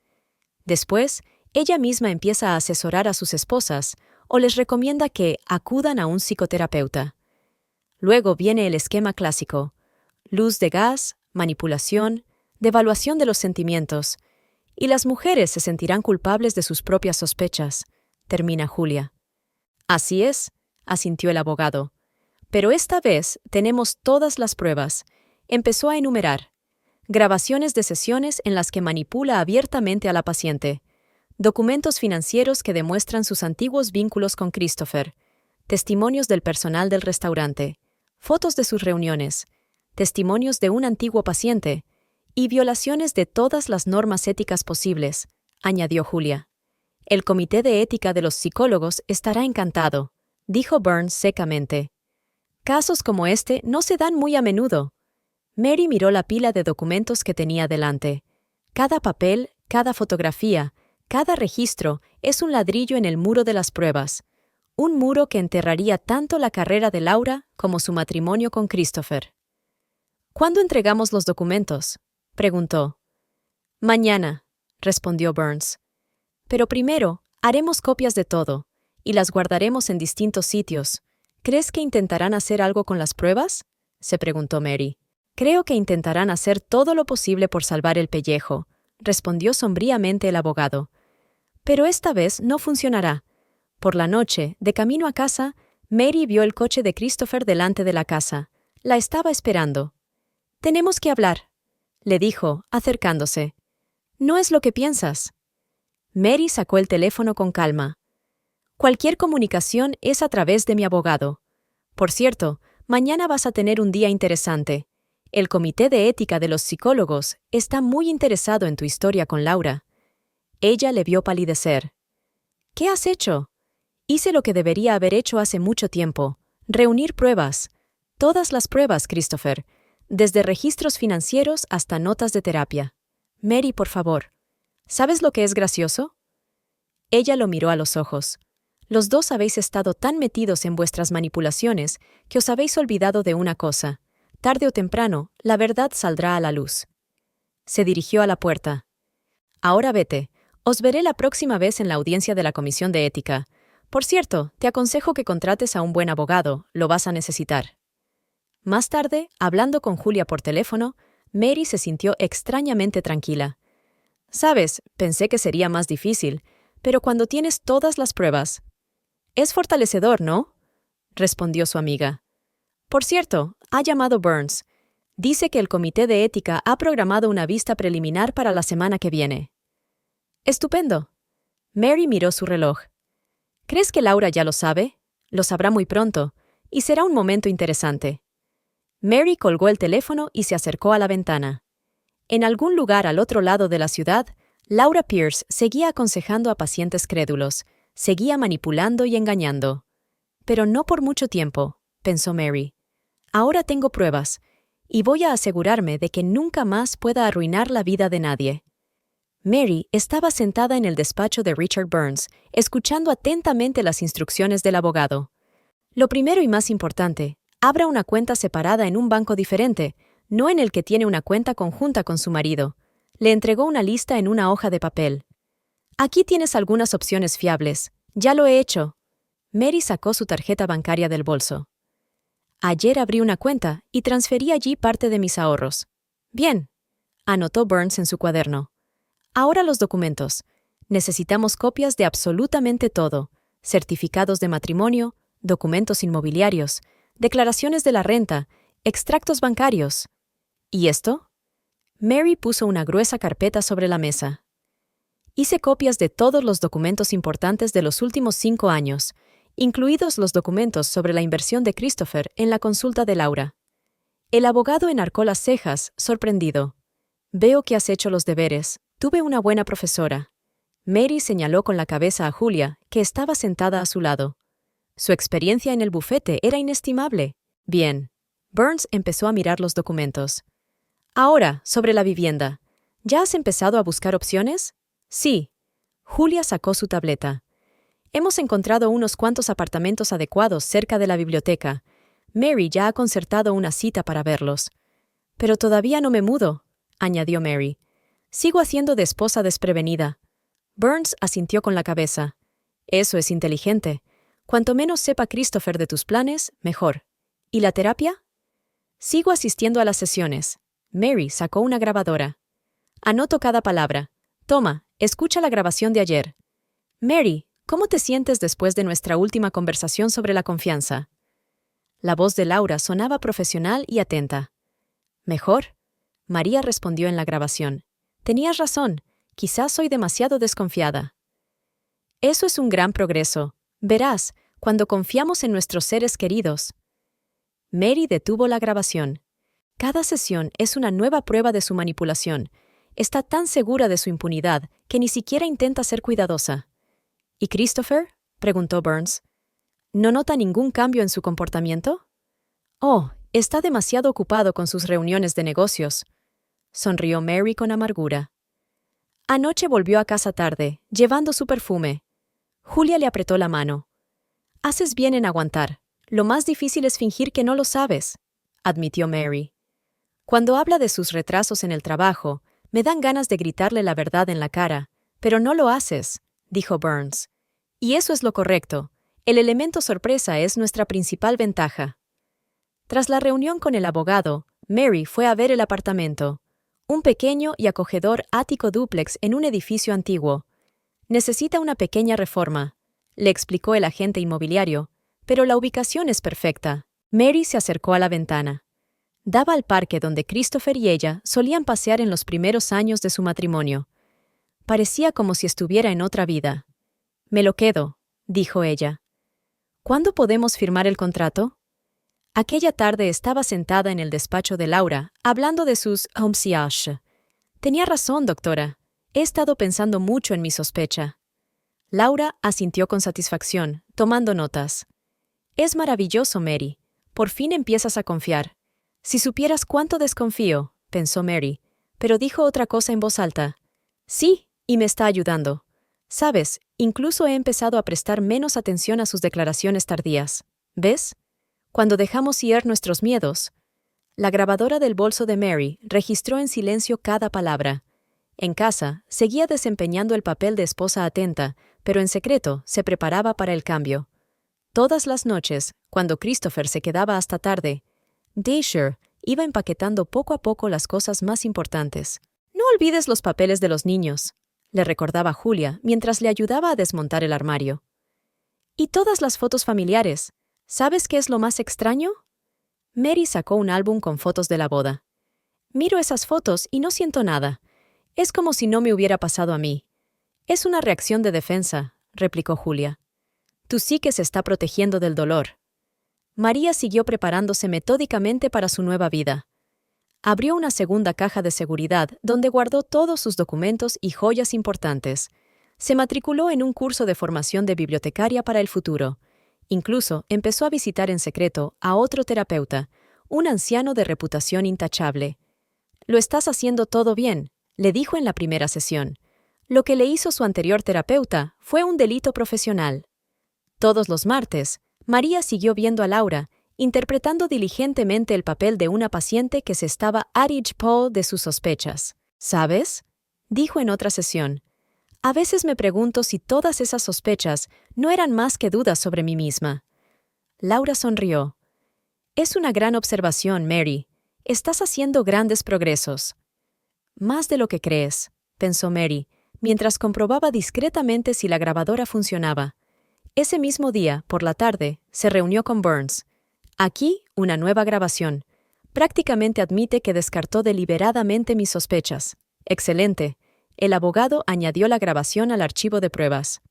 Después, ella misma empieza a asesorar a sus esposas o les recomienda que acudan a un psicoterapeuta. Luego viene el esquema clásico: luz de gas, manipulación, devaluación de los sentimientos, y las mujeres se sentirán culpables de sus propias sospechas, termina Julia. Así es, asintió el abogado. Pero esta vez tenemos todas las pruebas. Empezó a enumerar. Grabaciones de sesiones en las que manipula abiertamente a la paciente. Documentos financieros que demuestran sus antiguos vínculos con Christopher. Testimonios del personal del restaurante. Fotos de sus reuniones. Testimonios de un antiguo paciente. Y violaciones de todas las normas éticas posibles, añadió Julia. El comité de ética de los psicólogos estará encantado, dijo Burns secamente. Casos como este no se dan muy a menudo. Mary miró la pila de documentos que tenía delante. Cada papel, cada fotografía, cada registro es un ladrillo en el muro de las pruebas. Un muro que enterraría tanto la carrera de Laura como su matrimonio con Christopher. ¿Cuándo entregamos los documentos?, preguntó. Mañana, respondió Burns. Pero primero, haremos copias de todo, y las guardaremos en distintos sitios. ¿Crees que intentarán hacer algo con las pruebas?, se preguntó Mary. Creo que intentarán hacer todo lo posible por salvar el pellejo, respondió sombríamente el abogado. Pero esta vez no funcionará. Por la noche, de camino a casa, Mary vio el coche de Christopher delante de la casa. La estaba esperando. «Tenemos que hablar», le dijo, acercándose. «No es lo que piensas». Mary sacó el teléfono con calma. «Cualquier comunicación es a través de mi abogado. Por cierto, mañana vas a tener un día interesante. El comité de ética de los psicólogos está muy interesado en tu historia con Laura». Ella le vio palidecer. «¿Qué has hecho?» «Hice lo que debería haber hecho hace mucho tiempo. Reunir pruebas. Todas las pruebas, Christopher. Desde registros financieros hasta notas de terapia. Mary, por favor. ¿Sabes lo que es gracioso?» Ella lo miró a los ojos. «Los dos habéis estado tan metidos en vuestras manipulaciones que os habéis olvidado de una cosa. Tarde o temprano, la verdad saldrá a la luz». Se dirigió a la puerta. «Ahora vete. Os veré la próxima vez en la audiencia de la Comisión de Ética. Por cierto, te aconsejo que contrates a un buen abogado. Lo vas a necesitar». Más tarde, hablando con Julia por teléfono, Mary se sintió extrañamente tranquila. «Sabes, pensé que sería más difícil, pero cuando tienes todas las pruebas...» «Es fortalecedor, ¿no?», respondió su amiga. «Por cierto, ha llamado Burns. Dice que el comité de ética ha programado una vista preliminar para la semana que viene». «Estupendo». Mary miró su reloj. «¿Crees que Laura ya lo sabe? Lo sabrá muy pronto, y será un momento interesante». Mary colgó el teléfono y se acercó a la ventana. En algún lugar al otro lado de la ciudad, Laura Pierce seguía aconsejando a pacientes crédulos, seguía manipulando y engañando. «Pero no por mucho tiempo», pensó Mary. «Ahora tengo pruebas, y voy a asegurarme de que nunca más pueda arruinar la vida de nadie». Mary estaba sentada en el despacho de Richard Burns, escuchando atentamente las instrucciones del abogado. «Lo primero y más importante, abra una cuenta separada en un banco diferente, no en el que tiene una cuenta conjunta con su marido». Le entregó una lista en una hoja de papel. «Aquí tienes algunas opciones fiables. Ya lo he hecho». Mary sacó su tarjeta bancaria del bolso. Ayer abrí una cuenta y transferí allí parte de mis ahorros. Bien, anotó Burns en su cuaderno. Ahora los documentos. Necesitamos copias de absolutamente todo: certificados de matrimonio, documentos inmobiliarios, declaraciones de la renta, extractos bancarios. ¿Y esto? Mary puso una gruesa carpeta sobre la mesa. Hice copias de todos los documentos importantes de los últimos 5 años, incluidos los documentos sobre la inversión de Christopher en la consulta de Laura. El abogado enarcó las cejas, sorprendido. Veo que has hecho los deberes. Tuve una buena profesora. Mary señaló con la cabeza a Julia, que estaba sentada a su lado. Su experiencia en el bufete era inestimable. Bien. Burns empezó a mirar los documentos. Ahora, sobre la vivienda. ¿Ya has empezado a buscar opciones? Sí. Julia sacó su tableta. Hemos encontrado unos cuantos apartamentos adecuados cerca de la biblioteca. Mary ya ha concertado una cita para verlos. Pero todavía no me mudo, añadió Mary. Sigo haciendo de esposa desprevenida. Burns asintió con la cabeza. Eso es inteligente. Cuanto menos sepa Christopher de tus planes, mejor. ¿Y la terapia? Sigo asistiendo a las sesiones. Mary sacó una grabadora. Anoto cada palabra. Toma, escucha la grabación de ayer. Mary, ¿cómo te sientes después de nuestra última conversación sobre la confianza? La voz de Laura sonaba profesional y atenta. ¿Mejor? María respondió en la grabación. Tenías razón, quizás soy demasiado desconfiada. Eso es un gran progreso. Verás, cuando confiamos en nuestros seres queridos. Mary detuvo la grabación. Cada sesión es una nueva prueba de su manipulación. Está tan segura de su impunidad que ni siquiera intenta ser cuidadosa. ¿Y Christopher? Preguntó Burns. ¿No nota ningún cambio en su comportamiento? Oh, está demasiado ocupado con sus reuniones de negocios. Sonrió Mary con amargura. Anoche volvió a casa tarde, llevando su perfume. Julia le apretó la mano. Haces bien en aguantar. Lo más difícil es fingir que no lo sabes, admitió Mary. Cuando habla de sus retrasos en el trabajo, me dan ganas de gritarle la verdad en la cara, pero no lo haces, dijo Burns. Y eso es lo correcto. El elemento sorpresa es nuestra principal ventaja. Tras la reunión con el abogado, Mary fue a ver el apartamento. Un pequeño y acogedor ático dúplex en un edificio antiguo. Necesita una pequeña reforma, le explicó el agente inmobiliario, pero la ubicación es perfecta. Mary se acercó a la ventana. Daba al parque donde Christopher y ella solían pasear en los primeros años de su matrimonio. Parecía como si estuviera en otra vida. Me lo quedo, dijo ella. ¿Cuándo podemos firmar el contrato? Aquella tarde estaba sentada en el despacho de Laura, hablando de sus homesiages. Tenía razón, doctora. He estado pensando mucho en mi sospecha. Laura asintió con satisfacción, tomando notas. Es maravilloso, Mary. Por fin empiezas a confiar. Si supieras cuánto desconfío, pensó Mary, pero dijo otra cosa en voz alta. Sí, y me está ayudando. Sabes, incluso he empezado a prestar menos atención a sus declaraciones tardías. ¿Ves? Cuando dejamos ir nuestros miedos. La grabadora del bolso de Mary registró en silencio cada palabra. En casa, seguía desempeñando el papel de esposa atenta, pero en secreto se preparaba para el cambio. Todas las noches, cuando Christopher se quedaba hasta tarde, Dasher iba empaquetando poco a poco las cosas más importantes. No olvides los papeles de los niños, le recordaba Julia mientras le ayudaba a desmontar el armario. Y todas las fotos familiares. ¿Sabes qué es lo más extraño? Mary sacó un álbum con fotos de la boda. Miro esas fotos y no siento nada. Es como si no me hubiera pasado a mí. Es una reacción de defensa, replicó Julia. Tu psique se está protegiendo del dolor. María siguió preparándose metódicamente para su nueva vida. Abrió una segunda caja de seguridad donde guardó todos sus documentos y joyas importantes. Se matriculó en un curso de formación de bibliotecaria para el futuro. Incluso empezó a visitar en secreto a otro terapeuta, un anciano de reputación intachable. Lo estás haciendo todo bien, le dijo en la primera sesión. Lo que le hizo su anterior terapeuta fue un delito profesional. Todos los martes, María siguió viendo a Laura, interpretando diligentemente el papel de una paciente que se estaba Paul de sus sospechas. ¿Sabes? Dijo en otra sesión. A veces me pregunto si todas esas sospechas no eran más que dudas sobre mí misma. Laura sonrió. Es una gran observación, Mary. Estás haciendo grandes progresos. Más de lo que crees, pensó Mary, mientras comprobaba discretamente si la grabadora funcionaba. Ese mismo día, por la tarde, se reunió con Burns. Aquí, una nueva grabación. Prácticamente admite que descartó deliberadamente mis sospechas. Excelente. El abogado añadió la grabación al archivo de pruebas.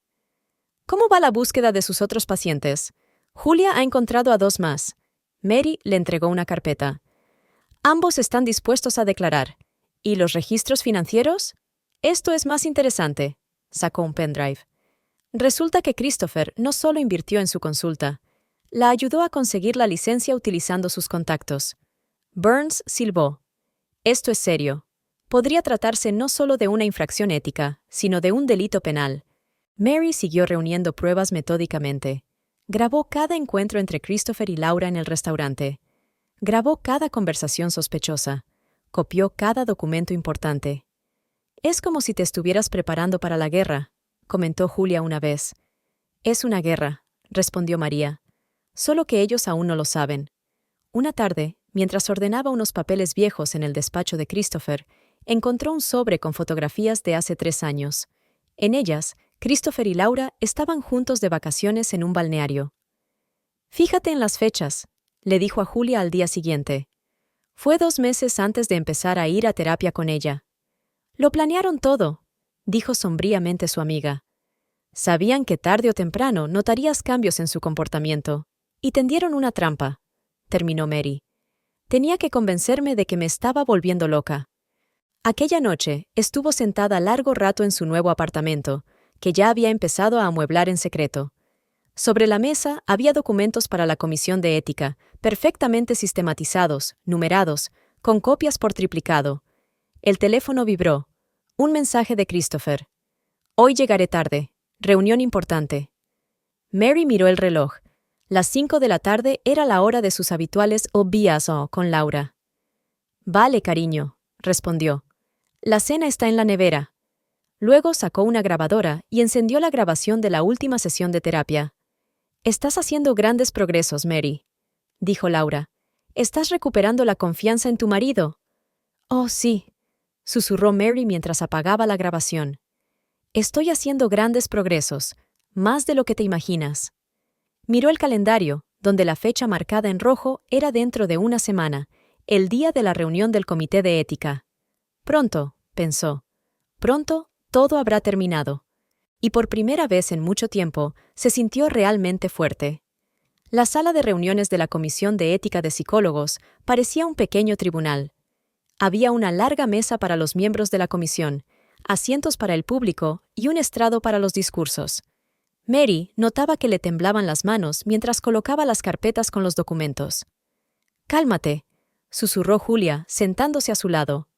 ¿Cómo va la búsqueda de sus otros pacientes? Julia ha encontrado a 2 más. Mary le entregó una carpeta. Ambos están dispuestos a declarar. ¿Y los registros financieros? Esto es más interesante. Sacó un pendrive. Resulta que Christopher no solo invirtió en su consulta, la ayudó a conseguir la licencia utilizando sus contactos. Burns silbó. Esto es serio. Podría tratarse no solo de una infracción ética, sino de un delito penal. Mary siguió reuniendo pruebas metódicamente. Grabó cada encuentro entre Christopher y Laura en el restaurante. Grabó cada conversación sospechosa. Copió cada documento importante. Es como si te estuvieras preparando para la guerra, comentó Julia una vez. Es una guerra, respondió María. Solo que ellos aún no lo saben. Una tarde, mientras ordenaba unos papeles viejos en el despacho de Christopher, encontró un sobre con fotografías de hace 3 años. En ellas, Christopher y Laura estaban juntos de vacaciones en un balneario. Fíjate en las fechas, le dijo a Julia al día siguiente. Fue 2 meses antes de empezar a ir a terapia con ella. Lo planearon todo, dijo sombríamente su amiga. Sabían que tarde o temprano notarías cambios en su comportamiento, y tendieron una trampa, terminó Mary. Tenía que convencerme de que me estaba volviendo loca. Aquella noche estuvo sentada largo rato en su nuevo apartamento, que ya había empezado a amueblar en secreto. Sobre la mesa había documentos para la Comisión de Ética, perfectamente sistematizados, numerados, con copias por triplicado. El teléfono vibró. Un mensaje de Christopher. Hoy llegaré tarde. Reunión importante. Mary miró el reloj. Las 5 de la tarde era la hora de sus habituales liaisons con Laura. Vale, cariño, respondió. La cena está en la nevera. Luego sacó una grabadora y encendió la grabación de la última sesión de terapia. Estás haciendo grandes progresos, Mary, dijo Laura. Estás recuperando la confianza en tu marido. Oh, sí, susurró Mary mientras apagaba la grabación. Estoy haciendo grandes progresos, más de lo que te imaginas. Miró el calendario, donde la fecha marcada en rojo era dentro de 1 semana, el día de la reunión del Comité de Ética. Pronto, pensó. Pronto, todo habrá terminado. Y por primera vez en mucho tiempo, se sintió realmente fuerte. La sala de reuniones de la Comisión de Ética de Psicólogos parecía un pequeño tribunal. Había una larga mesa para los miembros de la comisión, asientos para el público y un estrado para los discursos. Mary notaba que le temblaban las manos mientras colocaba las carpetas con los documentos. «Cálmate», susurró Julia, sentándose a su lado.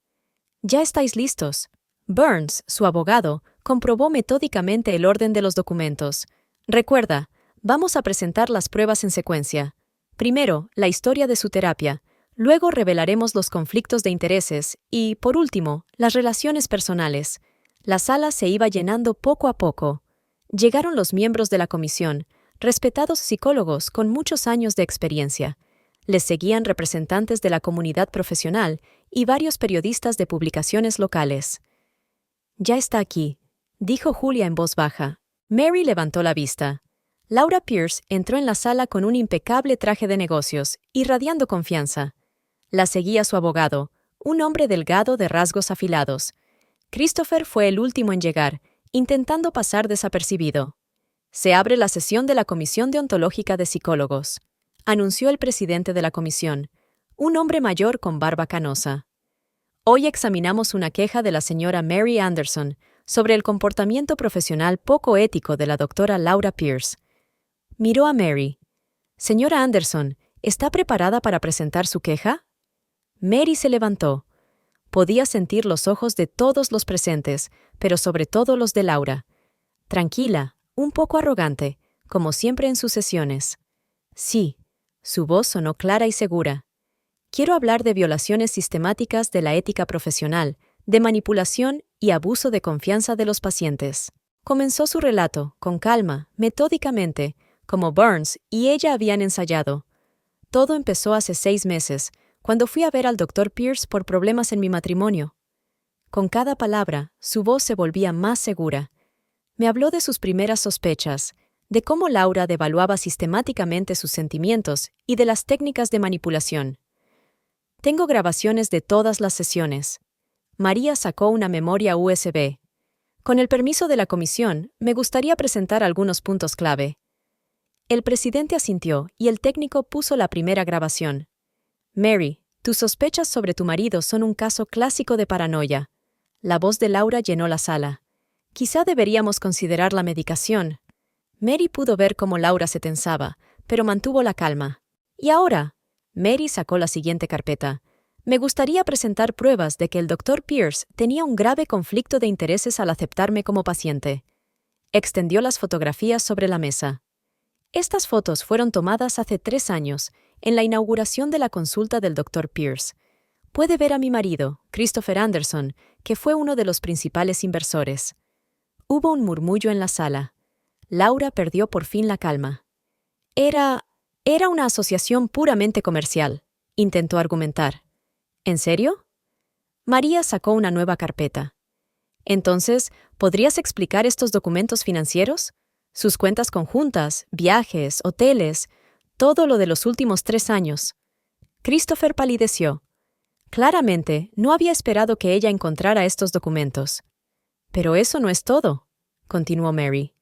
«Ya estáis listos». Burns, su abogado, comprobó metódicamente el orden de los documentos. «Recuerda, vamos a presentar las pruebas en secuencia. Primero, la historia de su terapia. Luego revelaremos los conflictos de intereses y, por último, las relaciones personales». La sala se iba llenando poco a poco. Llegaron los miembros de la comisión, respetados psicólogos con muchos años de experiencia. Les seguían representantes de la comunidad profesional y varios periodistas de publicaciones locales. «Ya está aquí», dijo Julia en voz baja. Mary levantó la vista. Laura Pierce entró en la sala con un impecable traje de negocios, irradiando confianza. La seguía su abogado, un hombre delgado de rasgos afilados. Christopher fue el último en llegar, intentando pasar desapercibido. «Se abre la sesión de la Comisión Deontológica de Psicólogos», anunció el presidente de la comisión, un hombre mayor con barba canosa. «Hoy examinamos una queja de la señora Mary Anderson sobre el comportamiento profesional poco ético de la doctora Laura Pierce». Miró a Mary. «Señora Anderson, ¿está preparada para presentar su queja?» Mary se levantó. Podía sentir los ojos de todos los presentes, pero sobre todo los de Laura. Tranquila, un poco arrogante, como siempre en sus sesiones. «Sí», su voz sonó clara y segura. «Quiero hablar de violaciones sistemáticas de la ética profesional, de manipulación y abuso de confianza de los pacientes». Comenzó su relato, con calma, metódicamente, como Burns y ella habían ensayado. Todo empezó hace 6 meses, cuando fui a ver al Dr. Pierce por problemas en mi matrimonio. Con cada palabra, su voz se volvía más segura. Me habló de sus primeras sospechas, de cómo Laura devaluaba sistemáticamente sus sentimientos y de las técnicas de manipulación. Tengo grabaciones de todas las sesiones. María sacó una memoria USB. Con el permiso de la comisión, me gustaría presentar algunos puntos clave. El presidente asintió y el técnico puso la primera grabación. Mary, tus sospechas sobre tu marido son un caso clásico de paranoia. La voz de Laura llenó la sala. Quizá deberíamos considerar la medicación. Mary pudo ver cómo Laura se tensaba, pero mantuvo la calma. ¿Y ahora? Mary sacó la siguiente carpeta. Me gustaría presentar pruebas de que el Dr. Pierce tenía un grave conflicto de intereses al aceptarme como paciente. Extendió las fotografías sobre la mesa. Estas fotos fueron tomadas hace 3 años, en la inauguración de la consulta del Dr. Pierce. Puede ver a mi marido, Christopher Anderson, que fue uno de los principales inversores. Hubo un murmullo en la sala. Laura perdió por fin la calma. Era una asociación puramente comercial, intentó argumentar. ¿En serio? María sacó una nueva carpeta. Entonces, ¿podrías explicar estos documentos financieros? Sus cuentas conjuntas, viajes, hoteles, todo lo de los últimos 3 años. Christopher palideció. Claramente, no había esperado que ella encontrara estos documentos. Pero eso no es todo, continuó Mary.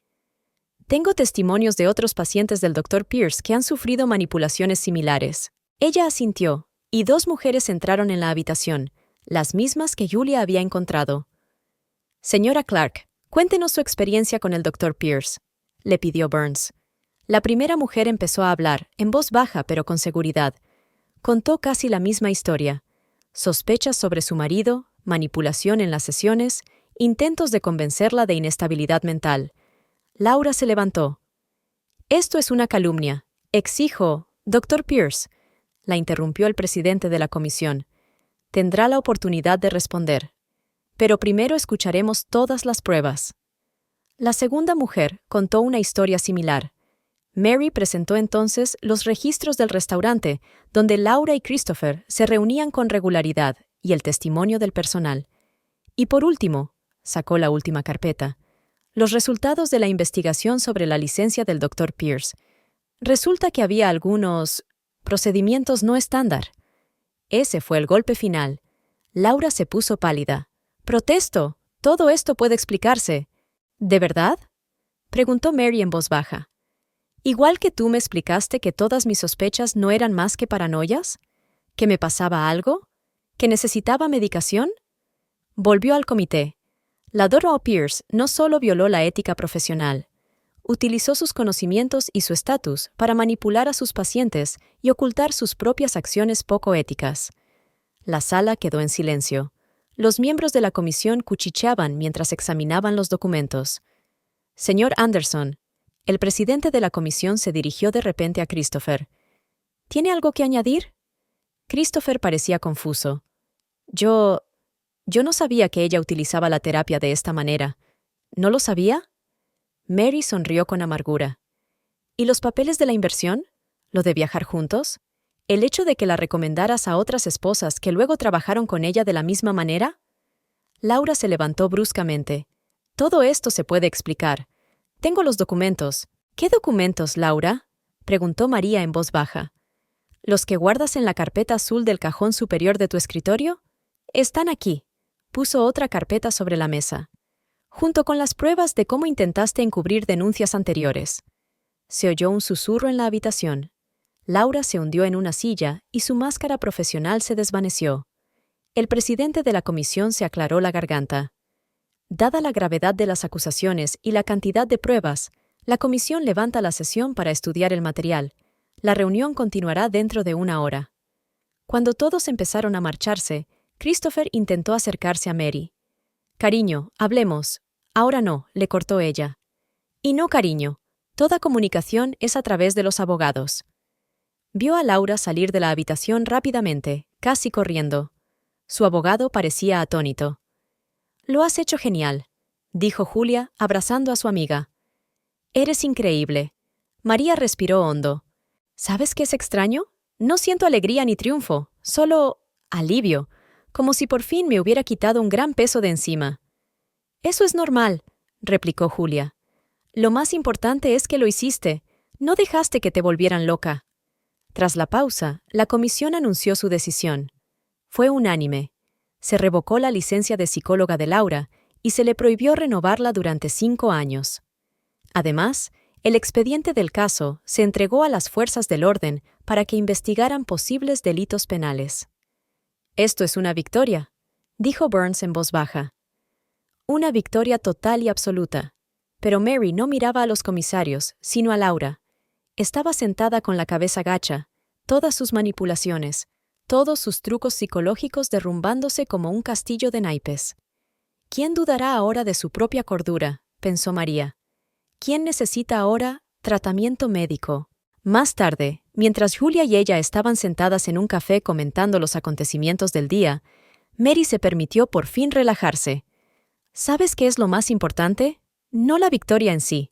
Tengo testimonios de otros pacientes del Dr. Pierce que han sufrido manipulaciones similares. Ella asintió, y 2 mujeres entraron en la habitación, las mismas que Julia había encontrado. Señora Clark, cuéntenos su experiencia con el Dr. Pierce, le pidió Burns. La primera mujer empezó a hablar, en voz baja pero con seguridad. Contó casi la misma historia. Sospechas sobre su marido, manipulación en las sesiones, intentos de convencerla de inestabilidad mental. Laura se levantó. Esto es una calumnia. Exijo, Dr. Pierce, la interrumpió el presidente de la comisión. Tendrá la oportunidad de responder. Pero primero escucharemos todas las pruebas. La segunda mujer contó una historia similar. Mary presentó entonces los registros del restaurante, donde Laura y Christopher se reunían con regularidad, y el testimonio del personal. Y por último, sacó la última carpeta, los resultados de la investigación sobre la licencia del Dr. Pierce. Resulta que había algunos procedimientos no estándar. Ese fue el golpe final. Laura se puso pálida. «Protesto. Todo esto puede explicarse». «¿De verdad?», preguntó Mary en voz baja. «Igual que tú me explicaste que todas mis sospechas no eran más que paranoias, que me pasaba algo, que necesitaba medicación». Volvió al comité. La Dr. Pierce no solo violó la ética profesional, utilizó sus conocimientos y su estatus para manipular a sus pacientes y ocultar sus propias acciones poco éticas. La sala quedó en silencio. Los miembros de la comisión cuchicheaban mientras examinaban los documentos. «Señor Anderson», el presidente de la comisión se dirigió de repente a Christopher. «¿Tiene algo que añadir?» Christopher parecía confuso. Yo no sabía que ella utilizaba la terapia de esta manera. ¿No lo sabía?» Mary sonrió con amargura. ¿Y los papeles de la inversión? ¿Lo de viajar juntos? ¿El hecho de que la recomendaras a otras esposas que luego trabajaron con ella de la misma manera? Laura se levantó bruscamente. «Todo esto se puede explicar. Tengo los documentos». «¿Qué documentos, Laura?», preguntó María en voz baja. «¿Los que guardas en la carpeta azul del cajón superior de tu escritorio? Están aquí». Puso otra carpeta sobre la mesa, junto con las pruebas de cómo intentaste encubrir denuncias anteriores. Se oyó un susurro en la habitación. Laura se hundió en una silla y su máscara profesional se desvaneció. El presidente de la comisión se aclaró la garganta. Dada la gravedad de las acusaciones y la cantidad de pruebas, la comisión levanta la sesión para estudiar el material. La reunión continuará dentro de 1 hora. Cuando todos empezaron a marcharse, Christopher intentó acercarse a Mary. «Cariño, hablemos». «Ahora no», le cortó ella. «Y no, cariño. Toda comunicación es a través de los abogados». Vio a Laura salir de la habitación rápidamente, casi corriendo. Su abogado parecía atónito. «Lo has hecho genial», dijo Julia, abrazando a su amiga. «Eres increíble». María respiró hondo. «¿Sabes qué es extraño? No siento alegría ni triunfo, solo alivio, como si por fin me hubiera quitado un gran peso de encima. Eso es normal, replicó Julia. Lo más importante es que lo hiciste, no dejaste que te volvieran loca. Tras la pausa, la comisión anunció su decisión. Fue unánime. Se revocó la licencia de psicóloga de Laura y se le prohibió renovarla durante 5 años. Además, el expediente del caso se entregó a las fuerzas del orden para que investigaran posibles delitos penales. «Esto es una victoria», dijo Burns en voz baja. Una victoria total y absoluta. Pero Mary no miraba a los comisarios, sino a Laura. Estaba sentada con la cabeza gacha, todas sus manipulaciones, todos sus trucos psicológicos derrumbándose como un castillo de naipes. ¿Quién dudará ahora de su propia cordura?, pensó María. ¿Quién necesita ahora tratamiento médico? Más tarde, mientras Julia y ella estaban sentadas en un café comentando los acontecimientos del día, Mary se permitió por fin relajarse. ¿Sabes qué es lo más importante? No la victoria en sí.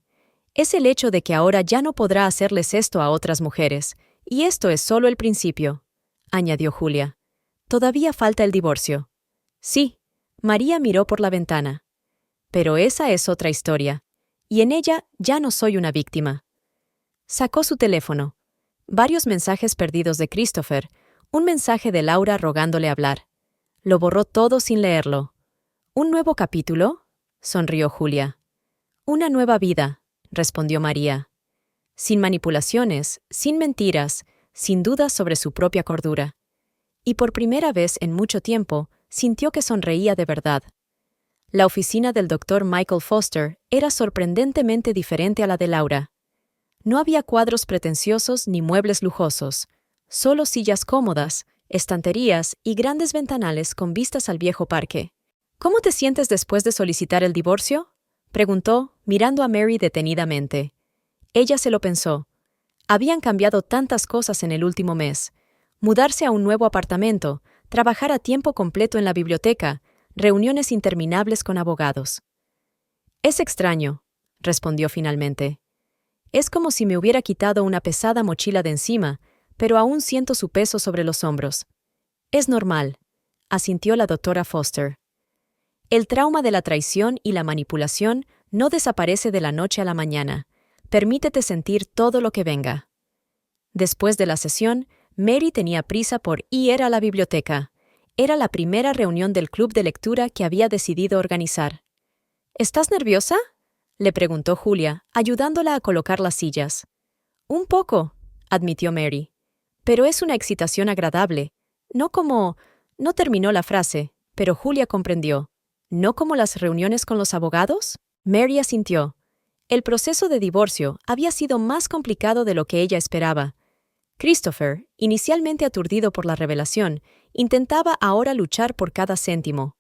Es el hecho de que ahora ya no podrá hacerles esto a otras mujeres, y esto es solo el principio, añadió Julia. Todavía falta el divorcio. Sí, María miró por la ventana. Pero esa es otra historia, y en ella ya no soy una víctima. Sacó su teléfono. Varios mensajes perdidos de Christopher, un mensaje de Laura rogándole hablar. Lo borró todo sin leerlo. ¿Un nuevo capítulo?, sonrió Julia. Una nueva vida, respondió María. Sin manipulaciones, sin mentiras, sin dudas sobre su propia cordura. Y por primera vez en mucho tiempo, sintió que sonreía de verdad. La oficina del Dr. Michael Foster era sorprendentemente diferente a la de Laura. No había cuadros pretenciosos ni muebles lujosos, solo sillas cómodas, estanterías y grandes ventanales con vistas al viejo parque. ¿Cómo te sientes después de solicitar el divorcio?, preguntó, mirando a Mary detenidamente. Ella se lo pensó. Habían cambiado tantas cosas en el último mes. Mudarse a un nuevo apartamento, trabajar a tiempo completo en la biblioteca, reuniones interminables con abogados. «Es extraño», respondió finalmente. «Es como si me hubiera quitado una pesada mochila de encima, pero aún siento su peso sobre los hombros». «Es normal», asintió la doctora Foster. «El trauma de la traición y la manipulación no desaparece de la noche a la mañana. Permítete sentir todo lo que venga». Después de la sesión, Mary tenía prisa por ir a la biblioteca. Era la primera reunión del club de lectura que había decidido organizar. «¿Estás nerviosa?», le preguntó Julia, ayudándola a colocar las sillas. «Un poco», admitió Mary. «Pero es una excitación agradable. No como...» No terminó la frase, pero Julia comprendió. ¿No como las reuniones con los abogados? Mary asintió. El proceso de divorcio había sido más complicado de lo que ella esperaba. Christopher, inicialmente aturdido por la revelación, intentaba ahora luchar por cada céntimo.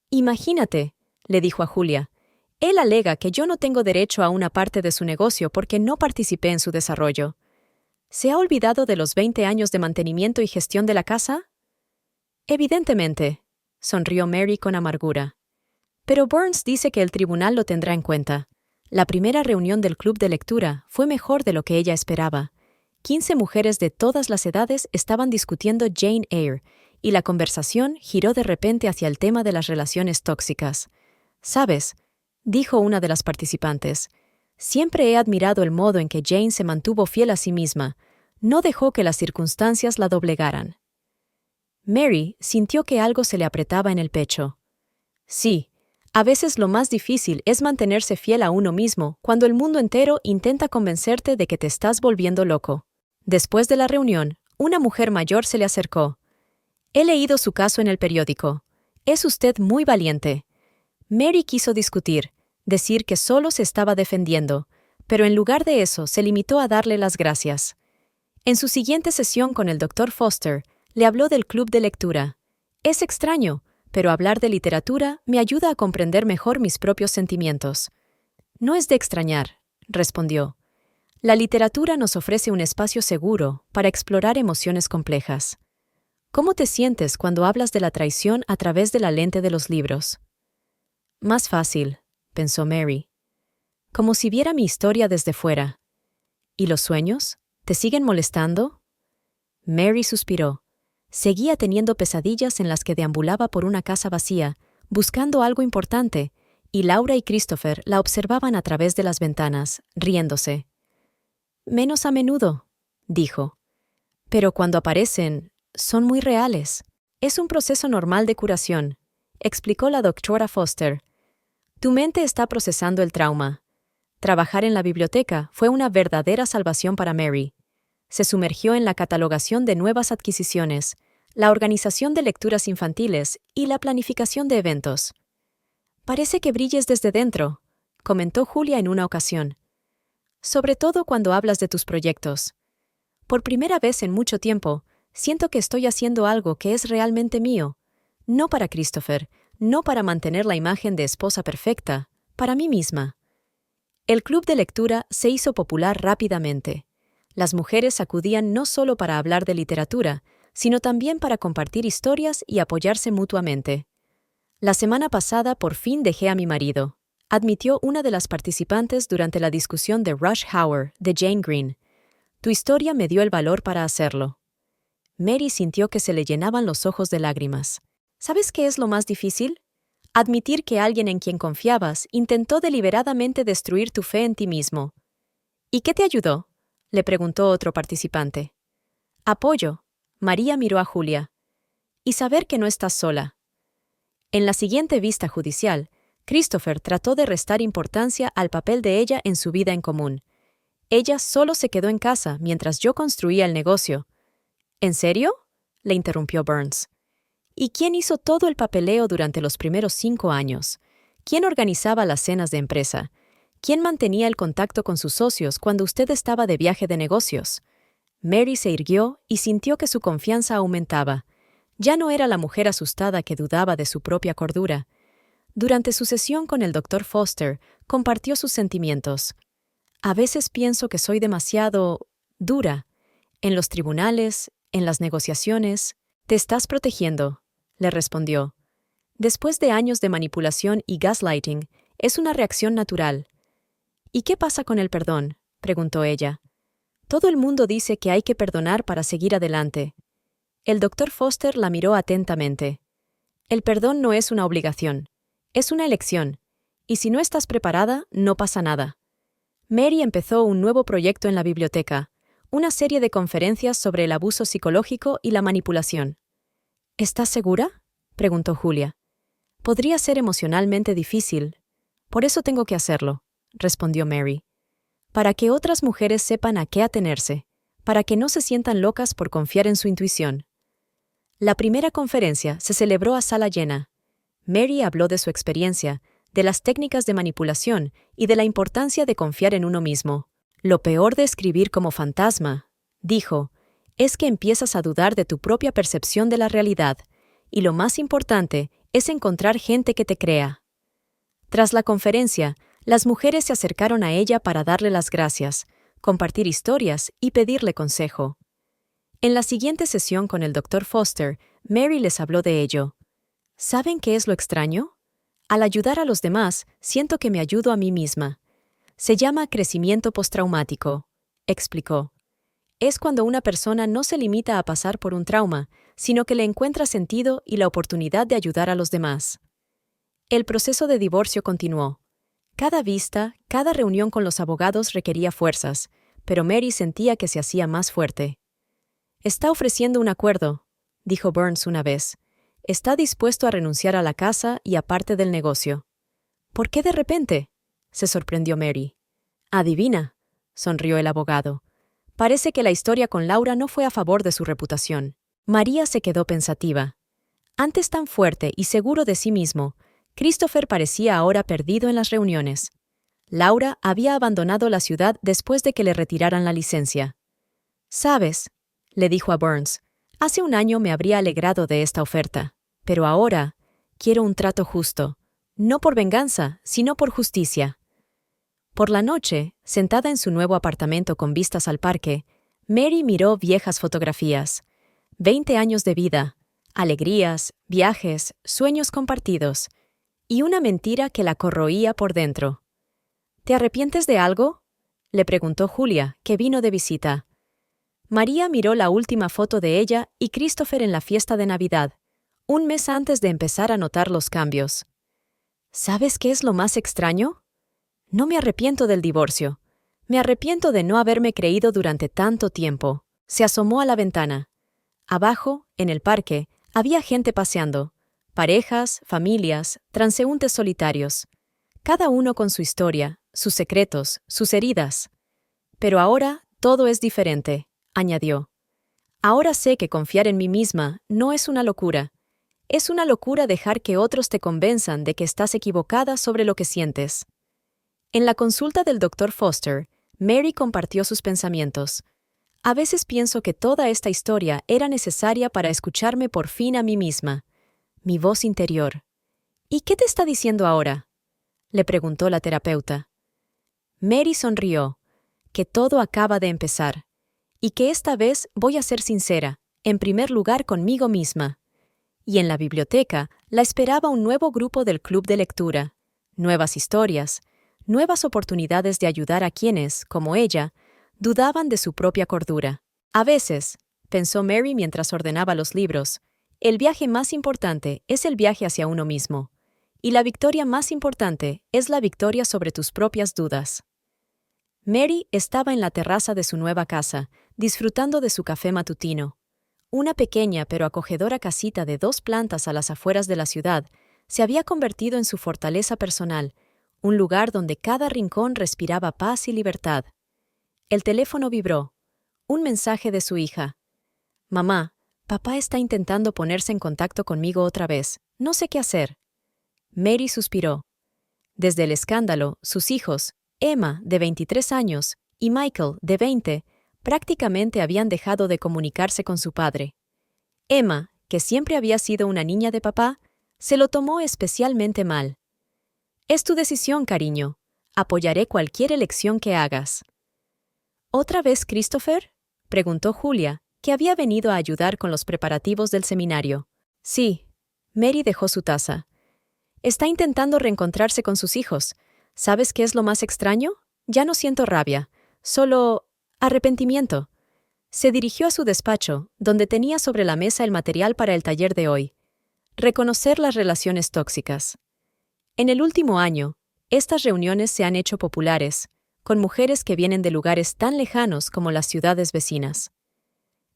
«Imagínate», le dijo a Julia, «él alega que yo no tengo derecho a una parte de su negocio porque no participé en su desarrollo. ¿Se ha olvidado de los 20 años de mantenimiento y gestión de la casa?» «Evidentemente», sonrió Mary con amargura. «Pero Burns dice que el tribunal lo tendrá en cuenta. La primera reunión del club de lectura fue mejor de lo que ella esperaba. 15 mujeres de todas las edades estaban discutiendo Jane Eyre, y la conversación giró de repente hacia el tema de las relaciones tóxicas. «¿Sabes?», dijo una de las participantes, «siempre he admirado el modo en que Jane se mantuvo fiel a sí misma. No dejó que las circunstancias la doblegaran». Mary sintió que algo se le apretaba en el pecho. Sí, a veces lo más difícil es mantenerse fiel a uno mismo cuando el mundo entero intenta convencerte de que te estás volviendo loco. Después de la reunión, una mujer mayor se le acercó. «He leído su caso en el periódico. Es usted muy valiente». Mary quiso discutir, decir que solo se estaba defendiendo, pero en lugar de eso se limitó a darle las gracias. En su siguiente sesión con el Dr. Foster, le habló del club de lectura. «Es extraño, pero hablar de literatura me ayuda a comprender mejor mis propios sentimientos». «No es de extrañar», respondió. «La literatura nos ofrece un espacio seguro para explorar emociones complejas». «¿Cómo te sientes cuando hablas de la traición a través de la lente de los libros?» «Más fácil», pensó Mary. «Como si viera mi historia desde fuera». «¿Y los sueños? ¿Te siguen molestando?» Mary suspiró. Seguía teniendo pesadillas en las que deambulaba por una casa vacía, buscando algo importante, y Laura y Christopher la observaban a través de las ventanas, riéndose. «Menos a menudo», dijo. «Pero cuando aparecen, son muy reales. Es un proceso normal de curación», explicó la doctora Foster. «Tu mente está procesando el trauma». Trabajar en la biblioteca fue una verdadera salvación para Mary. Se sumergió en la catalogación de nuevas adquisiciones, la organización de lecturas infantiles y la planificación de eventos. «Parece que brilles desde dentro», comentó Julia en una ocasión. «Sobre todo cuando hablas de tus proyectos. Por primera vez en mucho tiempo, siento que estoy haciendo algo que es realmente mío. No para Christopher, no para mantener la imagen de esposa perfecta, para mí misma». El club de lectura se hizo popular rápidamente. Las mujeres acudían no solo para hablar de literatura, sino también para compartir historias y apoyarse mutuamente. «La semana pasada por fin dejé a mi marido», admitió una de las participantes durante la discusión de Rush Hour de Jane Green. «Tu historia me dio el valor para hacerlo». Mary sintió que se le llenaban los ojos de lágrimas. ¿Sabes qué es lo más difícil? Admitir que alguien en quien confiabas intentó deliberadamente destruir tu fe en ti mismo. «¿Y qué te ayudó?», le preguntó otro participante. «Apoyo», María miró a Julia. «Y saber que no estás sola». En la siguiente vista judicial, Christopher trató de restar importancia al papel de ella en su vida en común. «Ella solo se quedó en casa mientras yo construía el negocio». «¿En serio?», le interrumpió Burns. «¿Y quién hizo todo el papeleo durante los primeros 5 años? ¿Quién organizaba las cenas de empresa? ¿Quién mantenía el contacto con sus socios cuando usted estaba de viaje de negocios?» Mary se irguió y sintió que su confianza aumentaba. Ya no era la mujer asustada que dudaba de su propia cordura. Durante su sesión con el Dr. Foster, compartió sus sentimientos. «A veces pienso que soy demasiado dura. En los tribunales, en las negociaciones». «Te estás protegiendo», le respondió. «Después de años de manipulación y gaslighting, es una reacción natural». «¿Y qué pasa con el perdón?», preguntó ella. «Todo el mundo dice que hay que perdonar para seguir adelante». El Dr. Foster la miró atentamente. «El perdón no es una obligación, es una elección, y si no estás preparada, no pasa nada». Mary empezó un nuevo proyecto en la biblioteca, una serie de conferencias sobre el abuso psicológico y la manipulación. «¿Estás segura?», preguntó Julia. «Podría ser emocionalmente difícil. Por eso tengo que hacerlo», respondió Mary. «Para que otras mujeres sepan a qué atenerse, para que no se sientan locas por confiar en su intuición». La primera conferencia se celebró a sala llena. Mary habló de su experiencia, de las técnicas de manipulación y de la importancia de confiar en uno mismo. «Lo peor de escribir como fantasma», dijo, «es que empiezas a dudar de tu propia percepción de la realidad, y lo más importante es encontrar gente que te crea». Tras la conferencia, las mujeres se acercaron a ella para darle las gracias, compartir historias y pedirle consejo. En la siguiente sesión con el Dr. Foster, Mary les habló de ello. «¿Saben qué es lo extraño? Al ayudar a los demás, siento que me ayudo a mí misma. Se llama crecimiento postraumático», explicó. «Es cuando una persona no se limita a pasar por un trauma, sino que le encuentra sentido y la oportunidad de ayudar a los demás». El proceso de divorcio continuó. Cada vista, cada reunión con los abogados requería fuerzas, pero Mary sentía que se hacía más fuerte. «Está ofreciendo un acuerdo», dijo Burns una vez. «Está dispuesto a renunciar a la casa y a parte del negocio». «¿Por qué de repente?», se sorprendió Mary. «Adivina», sonrió el abogado. «Parece que la historia con Laura no fue a favor de su reputación». María se quedó pensativa. Antes tan fuerte y seguro de sí mismo, Christopher parecía ahora perdido en las reuniones. Laura había abandonado la ciudad después de que le retiraran la licencia. «¿Sabes?», le dijo a Burns, «hace un año me habría alegrado de esta oferta, pero ahora quiero un trato justo, no por venganza, sino por justicia». Por la noche, sentada en su nuevo apartamento con vistas al parque, Mary miró viejas fotografías. 20 años de vida, alegrías, viajes, sueños compartidos, y una mentira que la corroía por dentro. «¿Te arrepientes de algo?», le preguntó Julia, que vino de visita. María miró la última foto de ella y Christopher en la fiesta de Navidad, un mes antes de empezar a notar los cambios. ¿Sabes qué es lo más extraño? No me arrepiento del divorcio. Me arrepiento de no haberme creído durante tanto tiempo. Se asomó a la ventana. Abajo, en el parque, había gente paseando. Parejas, familias, transeúntes solitarios. Cada uno con su historia, sus secretos, sus heridas. Pero ahora todo es diferente, añadió. Ahora sé que confiar en mí misma no es una locura. Es una locura dejar que otros te convenzan de que estás equivocada sobre lo que sientes. En la consulta del Dr. Foster, Mary compartió sus pensamientos. A veces pienso que toda esta historia era necesaria para escucharme por fin a mí misma. Mi voz interior. ¿Y qué te está diciendo ahora?, le preguntó la terapeuta. Mary sonrió, que todo acaba de empezar, y que esta vez voy a ser sincera, en primer lugar conmigo misma. Y en la biblioteca la esperaba un nuevo grupo del club de lectura, nuevas historias, nuevas oportunidades de ayudar a quienes, como ella, dudaban de su propia cordura. A veces, pensó Mary mientras ordenaba los libros, el viaje más importante es el viaje hacia uno mismo, y la victoria más importante es la victoria sobre tus propias dudas. Mary estaba en la terraza de su nueva casa, disfrutando de su café matutino. Una pequeña pero acogedora casita de 2 plantas a las afueras de la ciudad se había convertido en su fortaleza personal, un lugar donde cada rincón respiraba paz y libertad. El teléfono vibró. Un mensaje de su hija. «Mamá, papá está intentando ponerse en contacto conmigo otra vez. No sé qué hacer». Mary suspiró. Desde el escándalo, sus hijos, Emma, de 23 años, y Michael, de 20, prácticamente habían dejado de comunicarse con su padre. Emma, que siempre había sido una niña de papá, se lo tomó especialmente mal. «Es tu decisión, cariño. Apoyaré cualquier elección que hagas». «¿Otra vez Christopher?», preguntó Julia, que había venido a ayudar con los preparativos del seminario. «Sí». Mary dejó su taza. «Está intentando reencontrarse con sus hijos. ¿Sabes qué es lo más extraño? Ya no siento rabia, solo arrepentimiento». Se dirigió a su despacho, donde tenía sobre la mesa el material para el taller de hoy. Reconocer las relaciones tóxicas. En el último año, estas reuniones se han hecho populares, con mujeres que vienen de lugares tan lejanos como las ciudades vecinas.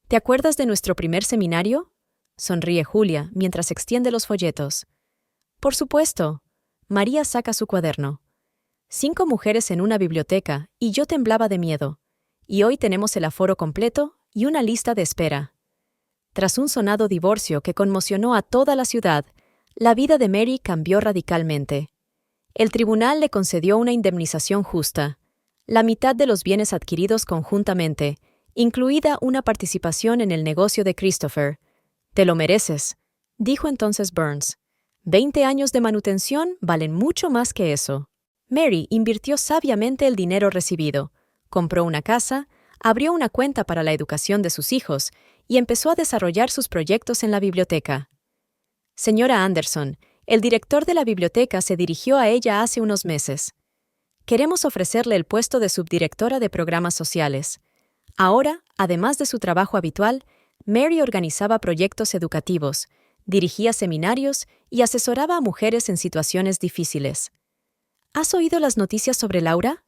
¿Te acuerdas de nuestro primer seminario?, sonríe Julia mientras extiende los folletos. Por supuesto. María saca su cuaderno. 5 mujeres en una biblioteca y yo temblaba de miedo. Y hoy tenemos el aforo completo y una lista de espera. Tras un sonado divorcio que conmocionó a toda la ciudad, la vida de Mary cambió radicalmente. El tribunal le concedió una indemnización justa, la mitad de los bienes adquiridos conjuntamente, incluida una participación en el negocio de Christopher. «Te lo mereces», dijo entonces Burns. 20 años de manutención valen mucho más que eso. Mary invirtió sabiamente el dinero recibido, compró una casa, abrió una cuenta para la educación de sus hijos y empezó a desarrollar sus proyectos en la biblioteca. «Señora Anderson, el director de la biblioteca se dirigió a ella hace unos meses. Queremos ofrecerle el puesto de subdirectora de programas sociales». Ahora, además de su trabajo habitual, Mary organizaba proyectos educativos, dirigía seminarios y asesoraba a mujeres en situaciones difíciles. «¿Has oído las noticias sobre Laura?»,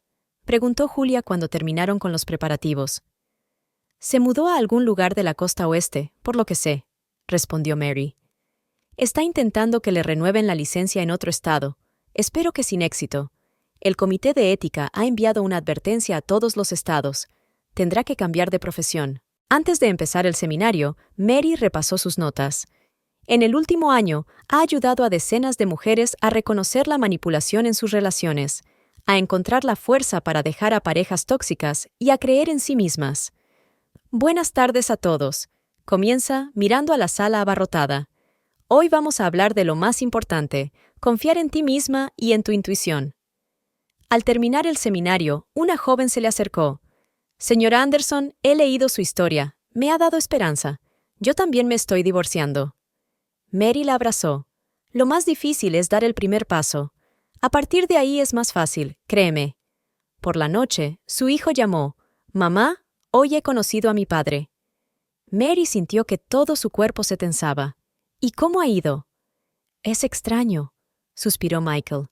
preguntó Julia cuando terminaron con los preparativos. «Se mudó a algún lugar de la costa oeste, por lo que sé», respondió Mary. «Está intentando que le renueven la licencia en otro estado. Espero que sin éxito. El Comité de Ética ha enviado una advertencia a todos los estados. Tendrá que cambiar de profesión». Antes de empezar el seminario, Mary repasó sus notas. En el último año, ha ayudado a decenas de mujeres a reconocer la manipulación en sus relaciones, a encontrar la fuerza para dejar a parejas tóxicas y a creer en sí mismas. Buenas tardes a todos. Comienza mirando a la sala abarrotada. Hoy vamos a hablar de lo más importante, confiar en ti misma y en tu intuición. Al terminar el seminario, una joven se le acercó. «Señora Anderson, he leído su historia. Me ha dado esperanza. Yo también me estoy divorciando». Mary la abrazó. «Lo más difícil es dar el primer paso. A partir de ahí es más fácil, créeme». Por la noche, su hijo llamó. «Mamá, Hoy he conocido a mi padre. Mary sintió que todo su cuerpo se tensaba. ¿Y cómo ha ido? Es extraño, suspiró Michael.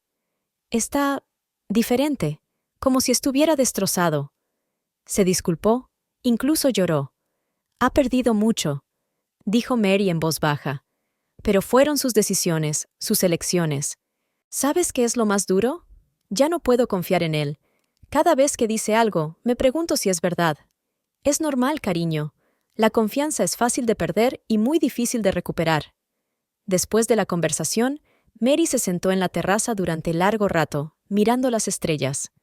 Está diferente, como si estuviera destrozado. Se disculpó, incluso lloró. Ha perdido mucho, dijo Mary en voz baja. Pero fueron sus decisiones, sus elecciones. ¿Sabes qué es lo más duro? Ya no puedo confiar en él. Cada vez que dice algo, me pregunto si es verdad. Es normal, cariño. La confianza es fácil de perder y muy difícil de recuperar. Después de la conversación, Mary se sentó en la terraza durante largo rato, mirando las estrellas.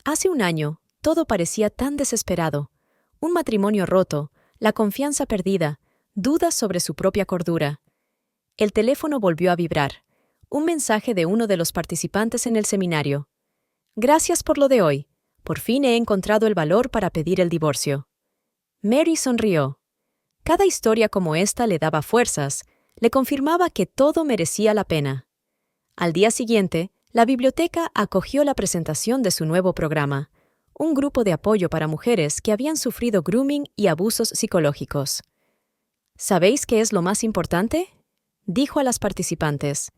Hace un año, todo parecía tan desesperado. Un matrimonio roto, la confianza perdida, dudas sobre su propia cordura. El teléfono volvió a vibrar. Un mensaje de uno de los participantes en el seminario. Gracias por lo de hoy. Por fin he encontrado el valor para pedir el divorcio. Mary sonrió. Cada historia como esta le daba fuerzas, le confirmaba que todo merecía la pena. Al día siguiente, la biblioteca acogió la presentación de su nuevo programa, un grupo de apoyo para mujeres que habían sufrido grooming y abusos psicológicos. ¿Sabéis qué es lo más importante? Dijo a las participantes.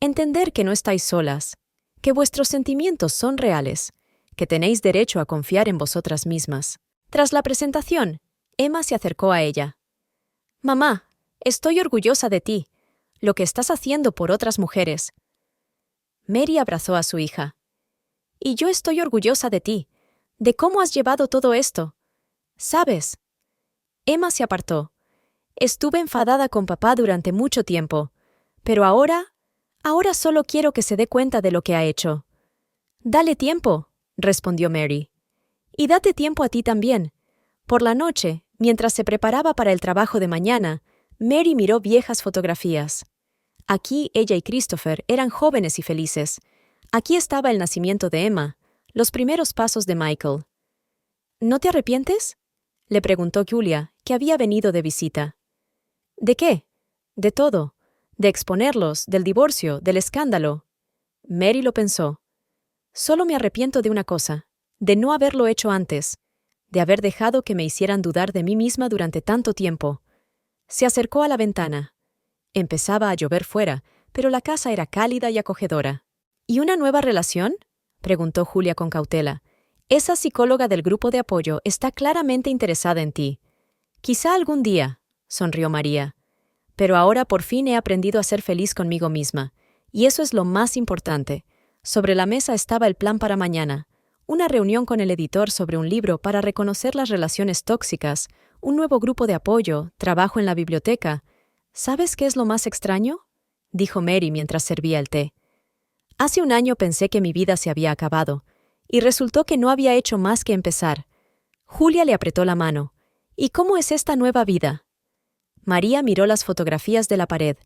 Entender que no estáis solas, que vuestros sentimientos son reales, que tenéis derecho a confiar en vosotras mismas. Tras la presentación, Emma se acercó a ella. Mamá, estoy orgullosa de ti, lo que estás haciendo por otras mujeres. Mary abrazó a su hija. Y yo estoy orgullosa de ti, de cómo has llevado todo esto. ¿Sabes? Emma se apartó. Estuve enfadada con papá durante mucho tiempo, pero ahora solo quiero que se dé cuenta de lo que ha hecho. Dale tiempo, respondió Mary. Y date tiempo a ti también. Por la noche, mientras se preparaba para el trabajo de mañana, Mary miró viejas fotografías. Aquí ella y Christopher eran jóvenes y felices. Aquí estaba el nacimiento de Emma, los primeros pasos de Michael. ¿No te arrepientes? Le preguntó Julia, que había venido de visita. ¿De qué? De todo. De exponerlos, del divorcio, del escándalo. Mary lo pensó. Solo me arrepiento de una cosa, de no haberlo hecho antes, de haber dejado que me hicieran dudar de mí misma durante tanto tiempo. Se acercó a la ventana. Empezaba a llover fuera, pero la casa era cálida y acogedora. ¿Y una nueva relación? Preguntó Julia con cautela. Esa psicóloga del grupo de apoyo está claramente interesada en ti. Quizá algún día, sonrió María. Pero ahora por fin he aprendido a ser feliz conmigo misma, y eso es lo más importante. Sobre la mesa estaba el plan para mañana, una reunión con el editor sobre un libro para reconocer las relaciones tóxicas, un nuevo grupo de apoyo, trabajo en la biblioteca. ¿Sabes qué es lo más extraño? Dijo Mary mientras servía el té. Hace un año pensé que mi vida se había acabado, y resultó que no había hecho más que empezar. Julia le apretó la mano. ¿Y cómo es esta nueva vida? María miró las fotografías de la pared,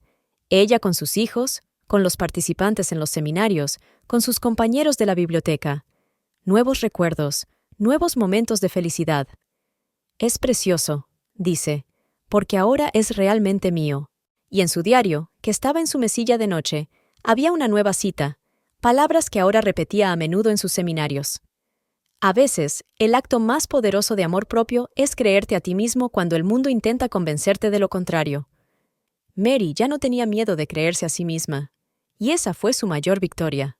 ella con sus hijos, con los participantes en los seminarios, con sus compañeros de la biblioteca. Nuevos recuerdos, nuevos momentos de felicidad. Es precioso, dice, porque ahora es realmente mío. Y en su diario, que estaba en su mesilla de noche, había una nueva cita, palabras que ahora repetía a menudo en sus seminarios. A veces, el acto más poderoso de amor propio es creerte a ti mismo cuando el mundo intenta convencerte de lo contrario. Mary ya no tenía miedo de creerse a sí misma, y esa fue su mayor victoria.